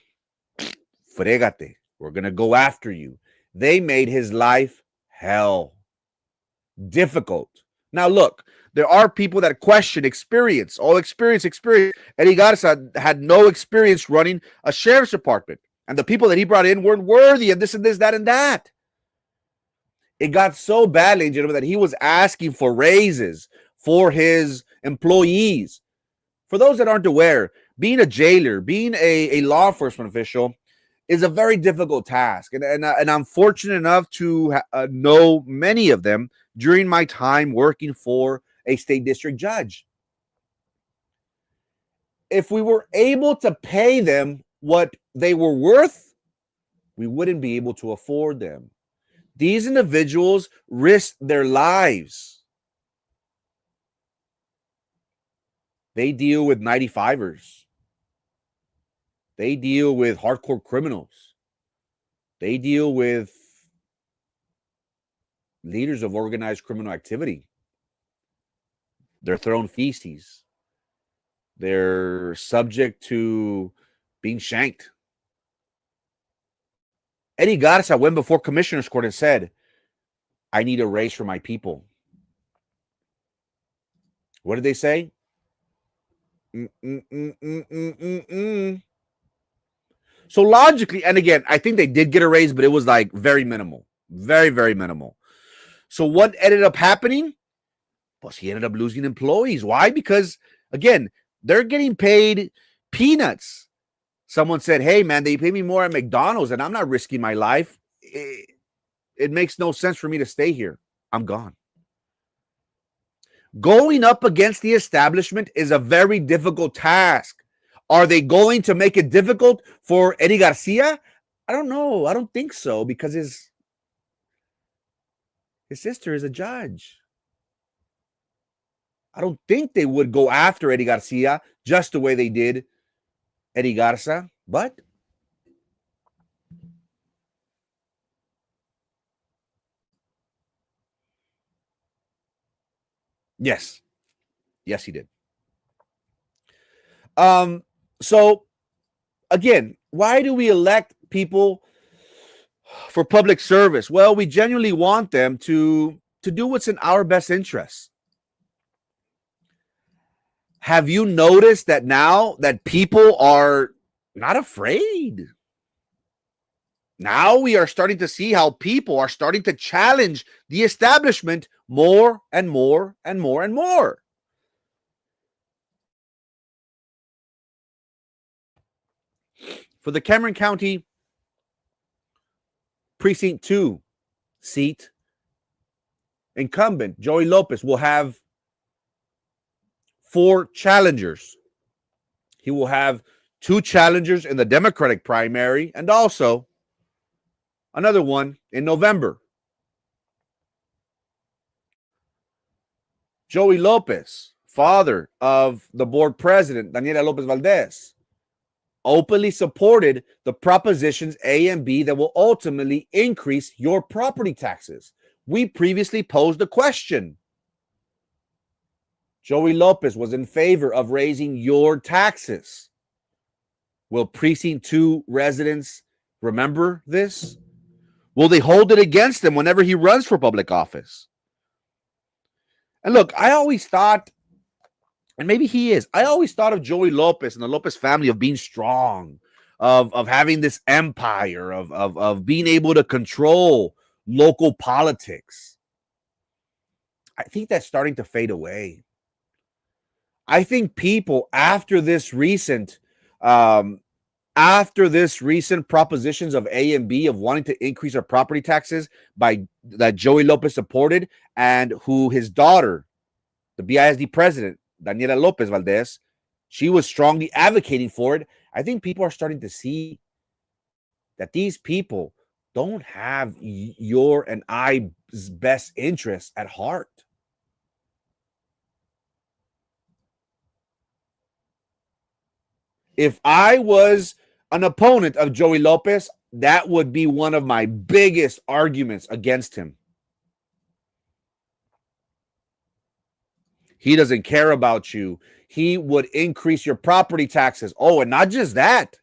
Speaker 1: frégate. We're going to go after you. They made his life hell. Difficult. Now, look, there are people that question experience. Oh, experience. Eddie Garza had no experience running a sheriff's department. And the people that he brought in weren't worthy of this, that, and that. It got so bad, ladies and gentlemen, that he was asking for raises for his employees. For those that aren't aware, being a jailer, being a law enforcement official is a very difficult task. And I'm fortunate enough to know many of them during my time working for a state district judge. If we were able to pay them what they were worth, we wouldn't be able to afford them. These individuals risked their lives. They deal with 95ers. They deal with hardcore criminals. They deal with leaders of organized criminal activity. They're thrown feces. They're subject to being shanked. Eddie Garza went before Commissioner's Court and said, I need a raise for my people. What did they say? So logically, and again, I think they did get a raise, but it was like very minimal. Very, very minimal. So what ended up happening? Well, he ended up losing employees. Why? Because, again, they're getting paid peanuts. Someone said, hey, man, they pay me more at McDonald's, and I'm not risking my life. It makes no sense for me to stay here. I'm gone. Going up against the establishment is a very difficult task. Are they going to make it difficult for Eddie Garcia? I don't know. I don't think so, because his sister is a judge. I don't think they would go after Eddie Garcia just the way they did Eddie Garza, but yes, he did. So again, why do we elect people for public service? Well, we genuinely want them to do what's in our best interest. Have you noticed that now that people are not afraid? Now we are starting to see how people are starting to challenge the establishment more and more and more and more. For the Cameron County Precinct 2 seat, incumbent Joey Lopez will have 4 challengers. He will have 2 challengers in the Democratic primary and also another one in November. Joey Lopez, father of the board president, Daniela Lopez Valdez, openly supported the propositions A and B that will ultimately increase your property taxes. We previously posed a question. Joey Lopez was in favor of raising your taxes. Will Precinct 2 residents remember this? Will they hold it against him whenever he runs for public office? And look, I always thought, and maybe he is, I always thought of Joey Lopez and the Lopez family of being strong, of having this empire, of being able to control local politics. I think that's starting to fade away. I think people after this recent propositions of A and B of wanting to increase our property taxes by that Joey Lopez supported, and who his daughter, the BISD president, Daniela Lopez Valdez, she was strongly advocating for it. I think people are starting to see that these people don't have your and I's best interests at heart. If I was an opponent of Joey Lopez, that would be one of my biggest arguments against him. He doesn't care about you. He would increase your property taxes. Oh, and not just that.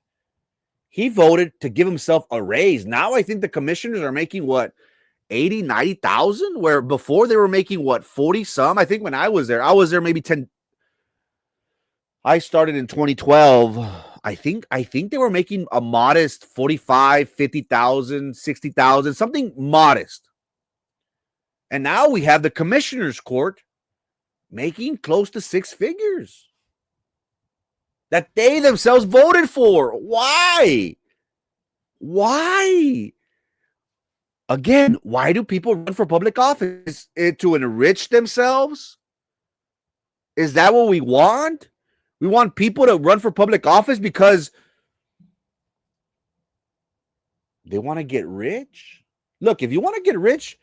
Speaker 1: He voted to give himself a raise. Now I think the commissioners are making what, 80, 90,000, where before they were making what, 40 some. I think when I was there maybe 10. I started in 2012. I think they were making a modest 45, 50,000, 60,000, something modest. And now we have the commissioners court making close to six figures that they themselves voted for. Why? Again, why do people run for public office? To enrich themselves? Is that what we want? We want people to run for public office because they want to get rich? Look, if you want to get rich,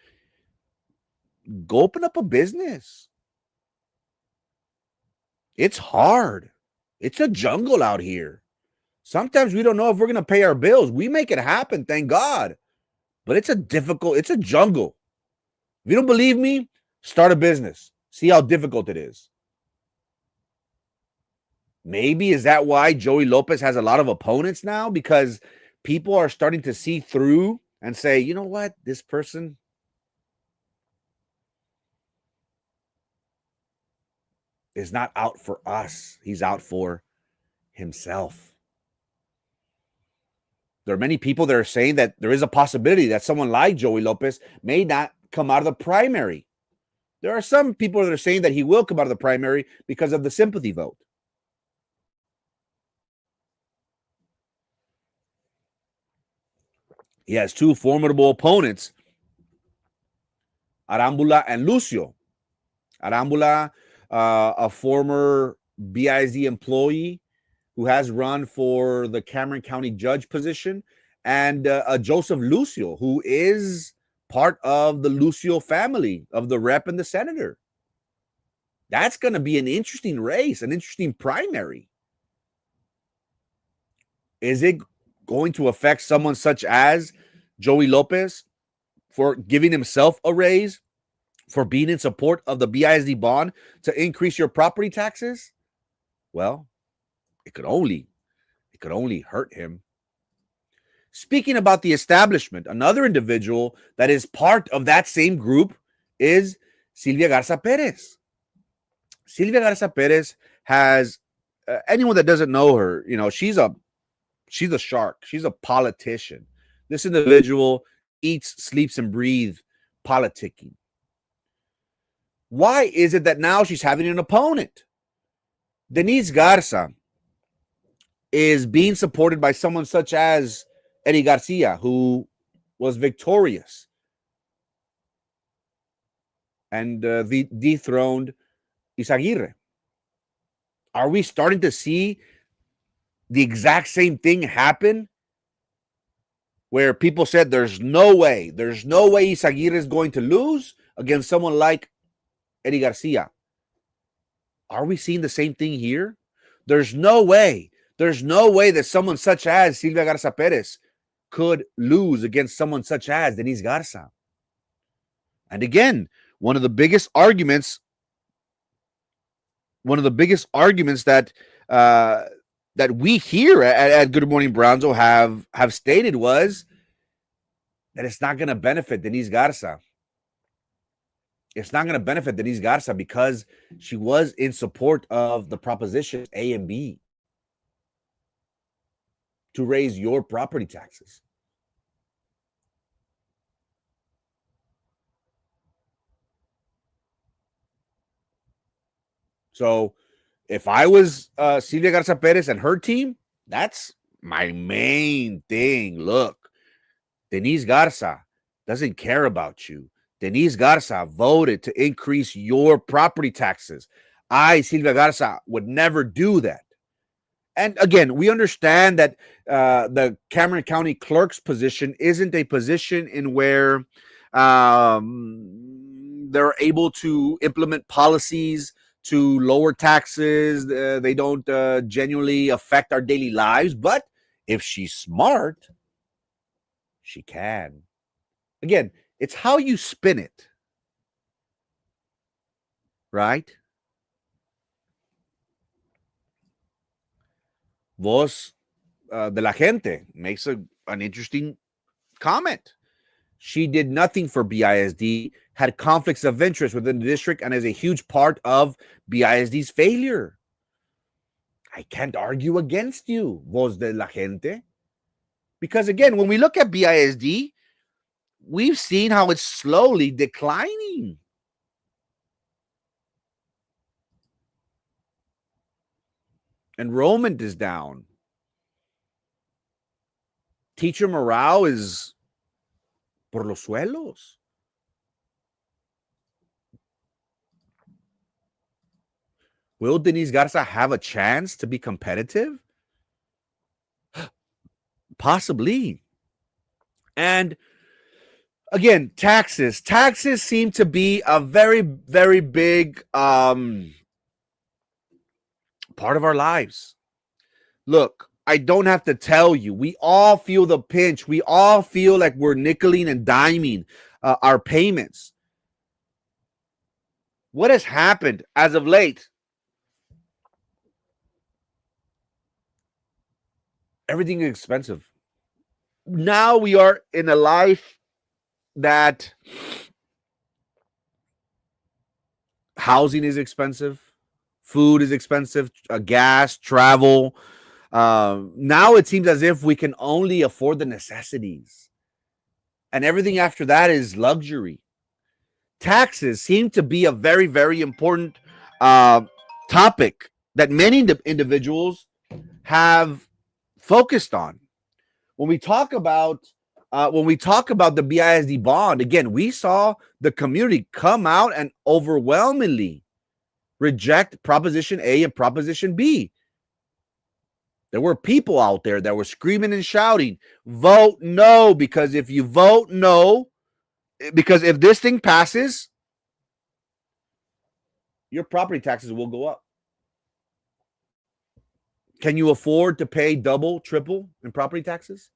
Speaker 1: go open up a business. It's hard. It's a jungle out here. Sometimes we don't know if we're going to pay our bills. We make it happen, thank God. But it's a jungle. If you don't believe me, start a business. See how difficult it is. Maybe is that why Joey Lopez has a lot of opponents now? Because people are starting to see through and say, you know what, this person is not out for us. He's out for himself. There are many people that are saying that there is a possibility that someone like Joey Lopez may not come out of the primary. There are some people that are saying that he will come out of the primary because of the sympathy vote. He has two formidable opponents, Arambula and Lucio. Arambula, a former BIZ employee who has run for the Cameron County judge position, and Joseph Lucio, who is part of the Lucio family of the rep and the senator. That's going to be an interesting race, an interesting primary. Is it going to affect someone such as Joey Lopez for giving himself a raise, for being in support of the BISD bond to increase your property taxes? Well, it could only hurt him. Speaking about the establishment, another individual that is part of that same group is Silvia Garza Perez. Silvia Garza Perez has, anyone that doesn't know her, you know, she's a shark. She's a politician. This individual eats, sleeps, and breathes politicking. Why is it that now she's having an opponent? Denise Garza is being supported by someone such as Eddie Garcia, who was victorious and dethroned Izaguirre. Are we starting to see the exact same thing happen where people said there's no way Izaguirre is going to lose against someone like Eddie Garcia? Are we seeing the same thing here? There's no way. There's no way that someone such as Silvia Garza Perez could lose against someone such as Denise Garza. And again, one of the biggest arguments, that that we here at Good Morning Brownsville have stated was that it's not going to benefit Denise Garza. It's not going to benefit Denise Garza because she was in support of the propositions A and B to raise your property taxes. So if I was Silvia Garza Perez and her team, that's my main thing. Look, Denise Garza doesn't care about you. Denise Garza voted to increase your property taxes. I, Silvia Garza, would never do that. And again, we understand that the Cameron County clerk's position isn't a position in where they're able to implement policies to lower taxes. They don't genuinely affect our daily lives. But if she's smart, she can. Again, it's how you spin it, right? Voz de la Gente makes an interesting comment. She did nothing for BISD, had conflicts of interest within the district, and is a huge part of BISD's failure. I can't argue against you, Voz de la Gente. Because again, when we look at BISD, we've seen how it's slowly declining. Enrollment is down. Teacher morale is por los suelos. Will Denise Garza have a chance to be competitive? Possibly. And again, taxes. Taxes seem to be a very, very big part of our lives. Look, I don't have to tell you. We all feel the pinch. We all feel like we're nickeling and diming our payments. What has happened as of late? Everything is expensive. Now we are in a life that housing is expensive, food is expensive, gas, travel. Now it seems as if we can only afford the necessities, and everything after that is luxury. Taxes seem to be a very, very important topic that many individuals have focused on. When we talk about the BISD bond, again, we saw the community come out and overwhelmingly reject Proposition A and Proposition B. There were people out there that were screaming and shouting, vote no, because if you vote no, because if this thing passes, your property taxes will go up. Can you afford to pay double, triple in property taxes?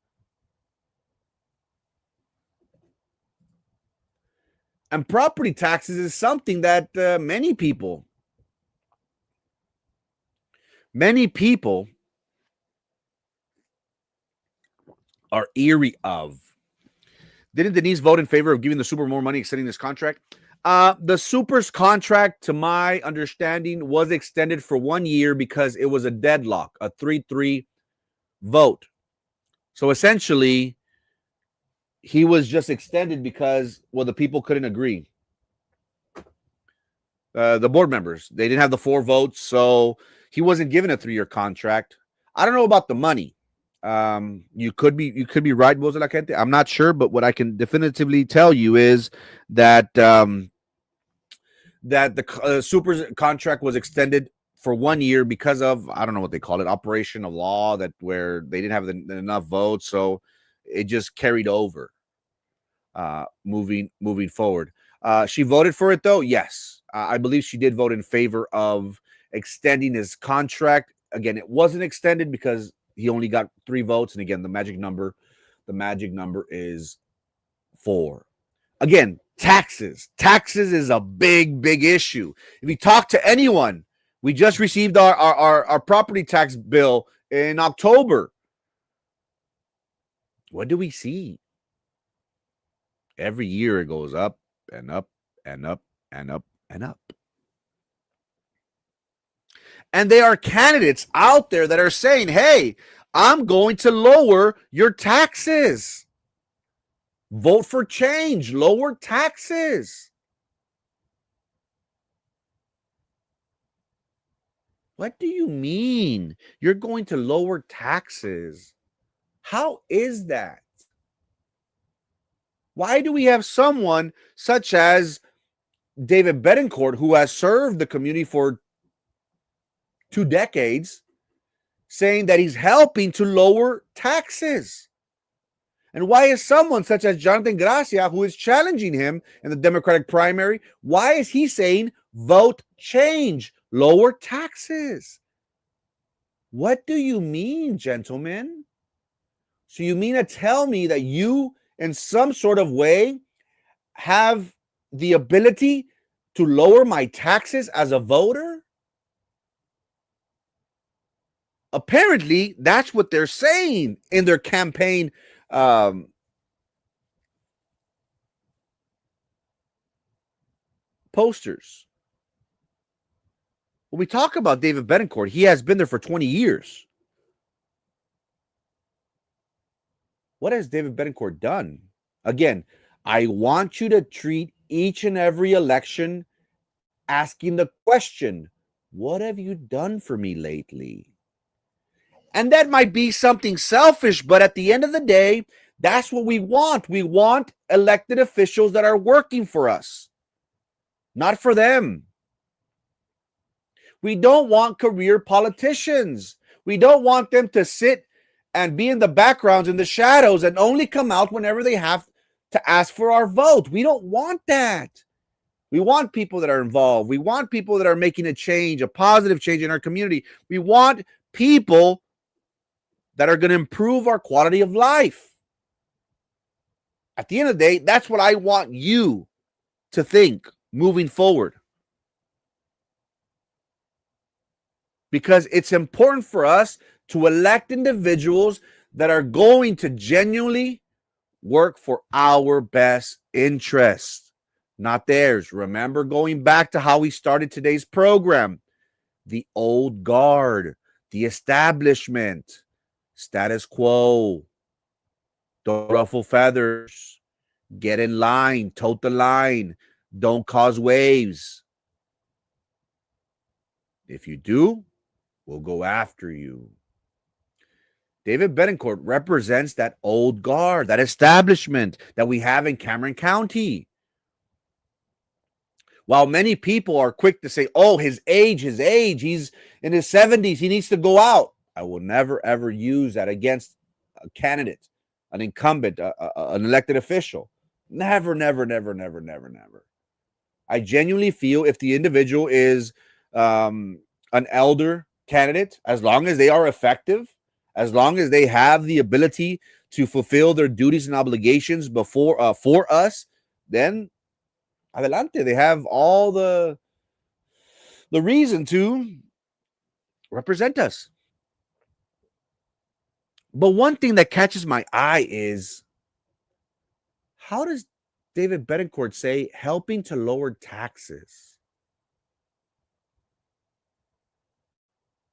Speaker 1: And property taxes is something that many people are eerie of. Didn't Denise vote in favor of giving the Super more money, extending this contract? The Super's contract, to my understanding, was extended for 1 year because it was a deadlock, a 3-3 vote. So essentially, he was just extended because, well, the people couldn't agree. The board members, they didn't have the 4 votes, so he wasn't given a 3-year contract. I don't know about the money. You could be right, Voz de la Gente. I'm not sure, but what I can definitively tell you is that that the Super's contract was extended for 1 year because of, I don't know what they call it, operation of law, that where they didn't have enough votes, so it just carried over. Moving forward, she voted for it though. Yes, I believe she did vote in favor of extending his contract. Again, it wasn't extended because he only got 3 votes. And again, the magic number is 4. Again, taxes. Taxes is a big, big issue. If you talk to anyone, we just received our property tax bill in October. What do we see? Every year it goes up and up and up and up and up. And there are candidates out there that are saying, hey, I'm going to lower your taxes. Vote for change, lower taxes. What do you mean you're going to lower taxes? How is that? Why do we have someone such as David Betancourt, who has served the community for 2 decades, saying that he's helping to lower taxes? And why is someone such as Jonathan Gracia, who is challenging him in the Democratic primary, why is he saying vote change, lower taxes? What do you mean, gentlemen? So you mean to tell me that you, in some sort of way, have the ability to lower my taxes as a voter? Apparently, that's what they're saying in their campaign posters. When we talk about David Betancourt, he has been there for 20 years. What has David Betancourt done? Again, I want you to treat each and every election asking the question, what have you done for me lately? And that might be something selfish, but at the end of the day, that's what we want. We want elected officials that are working for us, not for them. We don't want career politicians. We don't want them to sit and be in the backgrounds, in the shadows, and only come out whenever they have to ask for our vote. We don't want that. We want people that are involved. We want people that are making a change, a positive change in our community. We want people that are going to improve our quality of life. At the end of the day, that's what I want you to think moving forward. Because it's important for us to elect individuals that are going to genuinely work for our best interests, not theirs. Remember, going back to how we started today's program, the old guard, the establishment, status quo, don't ruffle feathers, get in line, tote the line, don't cause waves. If you do, we'll go after you. David Betancourt represents that old guard, that establishment that we have in Cameron County. While many people are quick to say, oh, his age, he's in his 70s, he needs to go out. I will never, ever use that against a candidate, an incumbent, an elected official. Never, never, never, never, never, never. I genuinely feel if the individual is an elder candidate, as long as they are effective, as long as they have the ability to fulfill their duties and obligations before for us, then adelante. They have all the reason to represent us. But one thing that catches my eye is, how does David Betancourt say helping to lower taxes?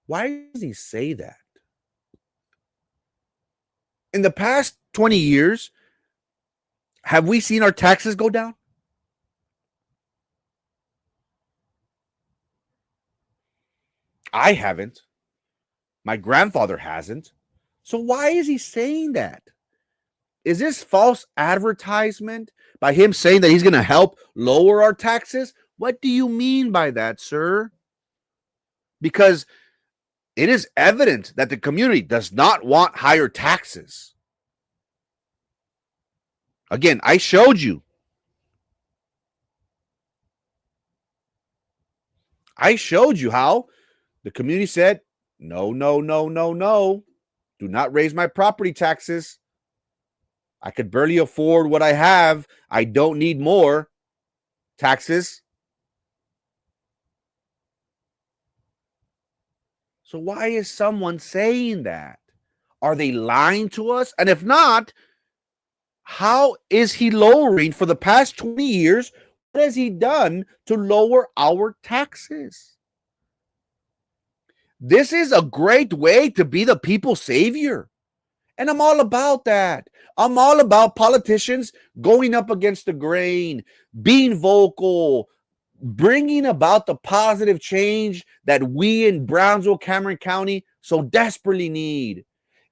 Speaker 1: Why does he say that? In the past 20 years, have we seen our taxes go down? I haven't. My grandfather hasn't. So why is he saying that? Is this false advertisement by him saying that he's going to help lower our taxes? What do you mean by that, sir? Because it is evident that the community does not want higher taxes. Again, I showed you. I showed you how The community said, no, no, no, no, no. Do not raise my property taxes. I could barely afford what I have. I don't need more taxes. So why is someone saying that? Are they lying to us? And if not, how is he lowering for the past 20 years? What has he done to lower our taxes? This is a great way to be the people's savior. And I'm all about that. I'm all about politicians going up against the grain, being vocal, bringing about the positive change that we in Brownsville, Cameron County so desperately need.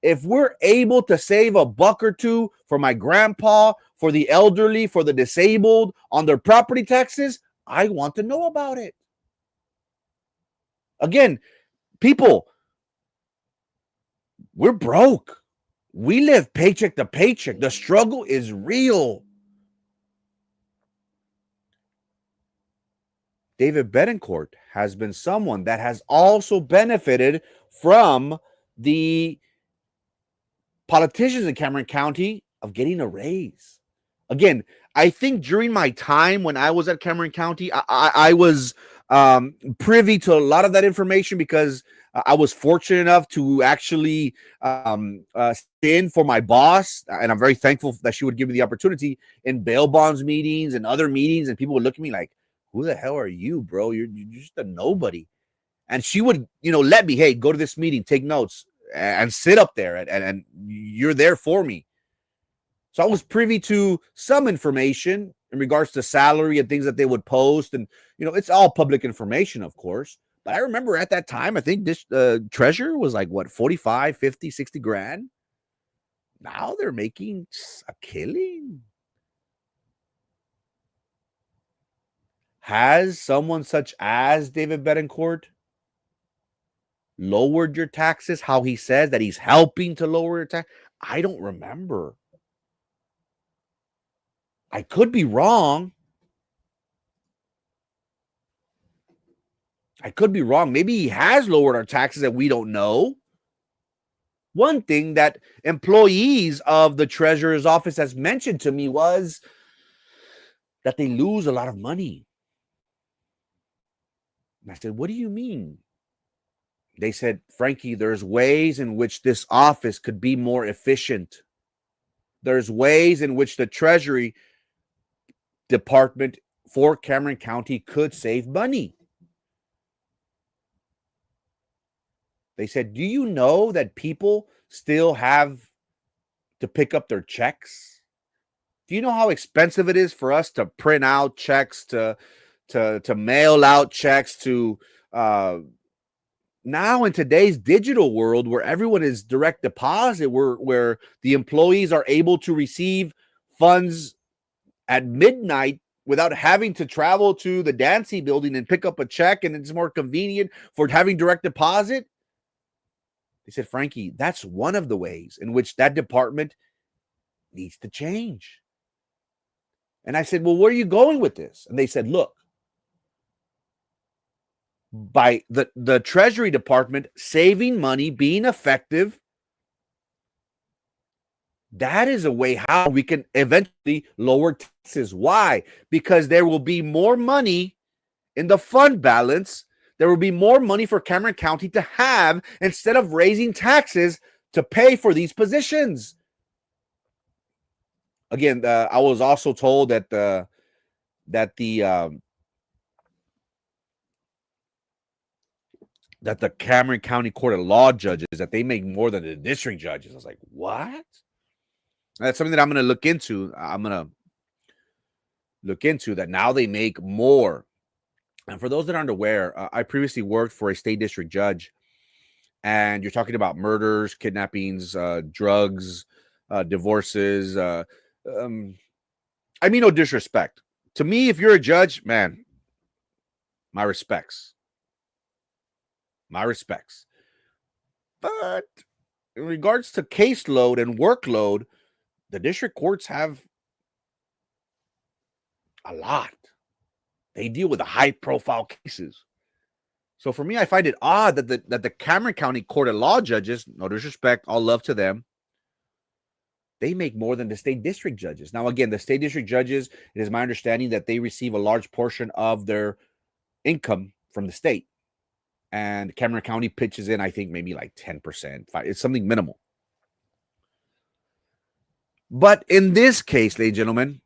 Speaker 1: If we're able to save a buck or two for my grandpa, for the elderly, for the disabled on their property taxes, I want to know about it. Again, people, we're broke. We live paycheck to paycheck. The struggle is real. David Betancourt has been someone that has also benefited from the politicians in Cameron County of getting a raise. Again, I think during my time when I was at Cameron County, I was privy to a lot of that information because I was fortunate enough to actually stand for my boss, and I'm very thankful that she would give me the opportunity in bail bonds meetings and other meetings, and people would look at me like, "Who the hell are you, bro? You're just a nobody." And she would, let me, hey, go to this meeting, take notes, and sit up there, and you're there for me. So I was privy to some information in regards to salary and things that they would post. And, it's all public information, of course. But I remember at that time, I think this treasurer was like, what, 45, 50, 60 grand? Now they're making a killing. Has someone such as David Betancourt lowered your taxes? How he says that he's helping to lower your tax? I don't remember. I could be wrong. Maybe he has lowered our taxes that we don't know. One thing that employees of the treasurer's office has mentioned to me was that they lose a lot of money. And I said, what do you mean? They said, Frankie, there's ways in which this office could be more efficient. There's ways in which the Treasury Department for Cameron County could save money. They said, do you know that people still have to pick up their checks? Do you know how expensive it is for us to print out checks, to mail out checks, to now in today's digital world where everyone is direct deposit, where the employees are able to receive funds at midnight without having to travel to the Dancy building and pick up a check, and it's more convenient for having direct deposit. They said, Frankie, that's one of the ways in which that department needs to change. And I said, well, where are you going with this? And they said, look, by the Treasury Department saving money, being effective, that is a way how we can eventually lower taxes. Why? Because there will be more money in the fund balance. There will be more money for Cameron County to have instead of raising taxes to pay for these positions. Again, I was also told that the Cameron County Court of Law judges, that they make more than the district judges. I was like, what? That's something that I'm going to look into. That now they make more. And for those that aren't aware, I previously worked for a state district judge, and you're talking about murders, kidnappings, drugs, divorces. I mean, no disrespect. To me, if you're a judge, man, my respects. But in regards to caseload and workload, the district courts have a lot. They deal with high-profile cases. So for me, I find it odd that the Cameron County Court of Law judges, no disrespect, all love to them, they make more than the state district judges. Now, again, the state district judges, it is my understanding that they receive a large portion of their income from the state. And Cameron County pitches in, I think, maybe like 10%. It's something minimal. But in this case, ladies and gentlemen,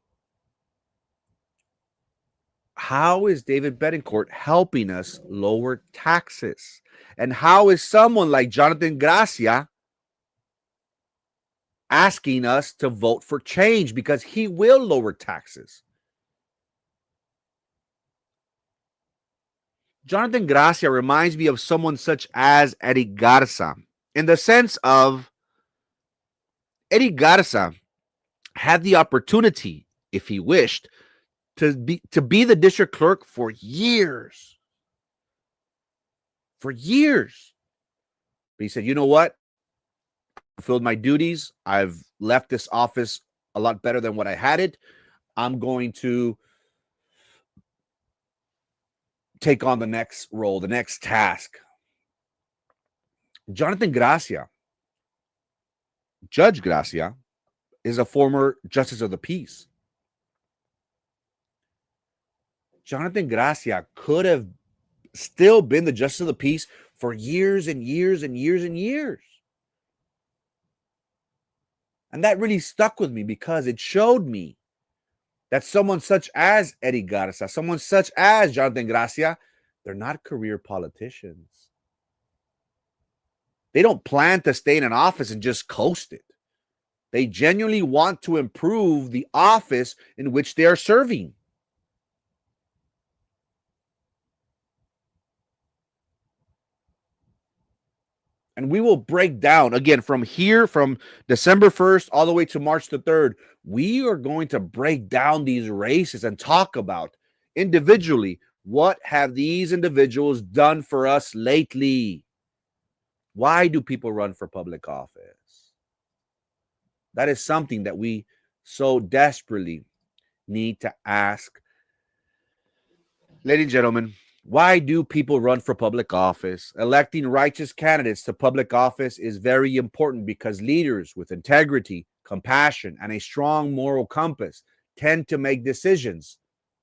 Speaker 1: how is David Betancourt helping us lower taxes? And how is someone like Jonathan Gracia asking us to vote for change? Because he will lower taxes. Jonathan Gracia reminds me of someone such as Eddie Garza, in the sense of Eddie Garza had the opportunity, if he wished, to be the district clerk for years. For years. But he said, you know what? I fulfilled my duties. I've left this office a lot better than what I had it. I'm going to take on the next role, the next task. Jonathan Gracia, Judge Gracia, is a former justice of the peace. Jonathan Gracia could have still been the justice of the peace for years and years and years and years. And that really stuck with me because it showed me that someone such as Eddie Garza, someone such as Jonathan Gracia, they're not career politicians. They don't plan to stay in an office and just coast it. They genuinely want to improve the office in which they are serving. And we will break down, again, from here, from December 1st all the way to March the 3rd, we are going to break down these races and talk about individually, what have these individuals done for us lately? Why do people run for public office? That is something that we so desperately need to ask. Ladies and gentlemen, why do people run for public office? Electing righteous candidates to public office is very important because leaders with integrity, compassion, and a strong moral compass tend to make decisions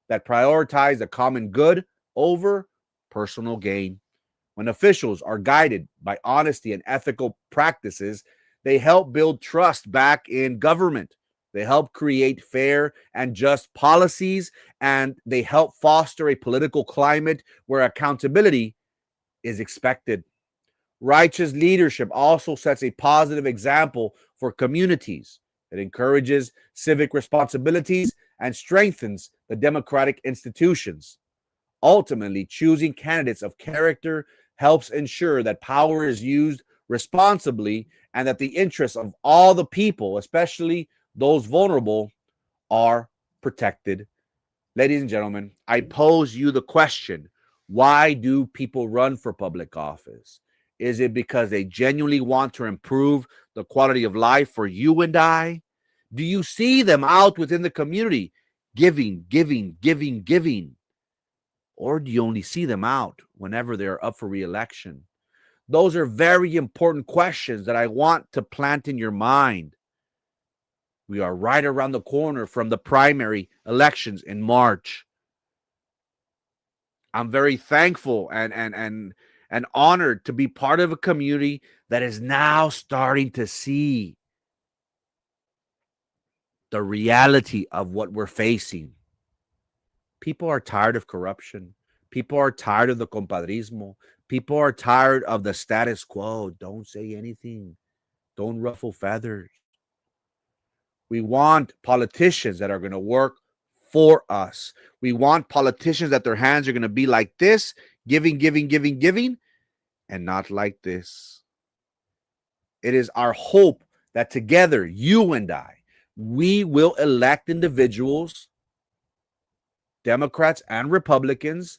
Speaker 1: that prioritize the common good over personal gain. When officials are guided by honesty and ethical practices, they help build trust back in government. They help create fair and just policies, and they help foster a political climate where accountability is expected. Righteous leadership also sets a positive example for communities. It encourages civic responsibilities and strengthens the democratic institutions. Ultimately, choosing candidates of character helps ensure that power is used responsibly and that the interests of all the people, especially those vulnerable, are protected. Ladies and gentlemen, I pose you the question, why do people run for public office? Is it because they genuinely want to improve the quality of life for you and I? Do you see them out within the community giving? Or do you only see them out whenever they're up for re-election? Those are very important questions that I want to plant in your mind. We are right around the corner from the primary elections in March. I'm very thankful and honored to be part of a community that is now starting to see the reality of what we're facing. People are tired of corruption. People are tired of the compadrismo. People are tired of the status quo. Don't say anything. Don't ruffle feathers. We want politicians that are going to work for us. We want politicians that their hands are going to be like this, giving, and not like this. It is our hope that together, you and I, we will elect individuals, Democrats and Republicans,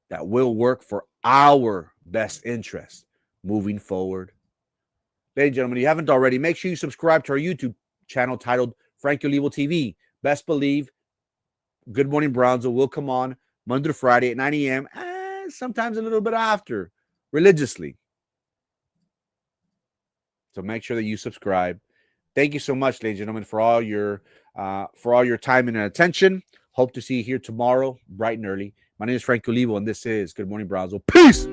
Speaker 1: that will work for our best interest moving forward. Ladies and gentlemen, if you haven't already, make sure you subscribe to our YouTube channel titled Frankie Olivo TV. Best believe Good Morning Brownsville will come on Monday to Friday at 9 a.m. and and sometimes a little bit after, religiously. So make sure that you subscribe. Thank you so much, ladies and gentlemen, for all your time and attention. Hope to see you here tomorrow, bright and early. My name is Frank Olivo, and this is Good Morning Brownsville. Peace.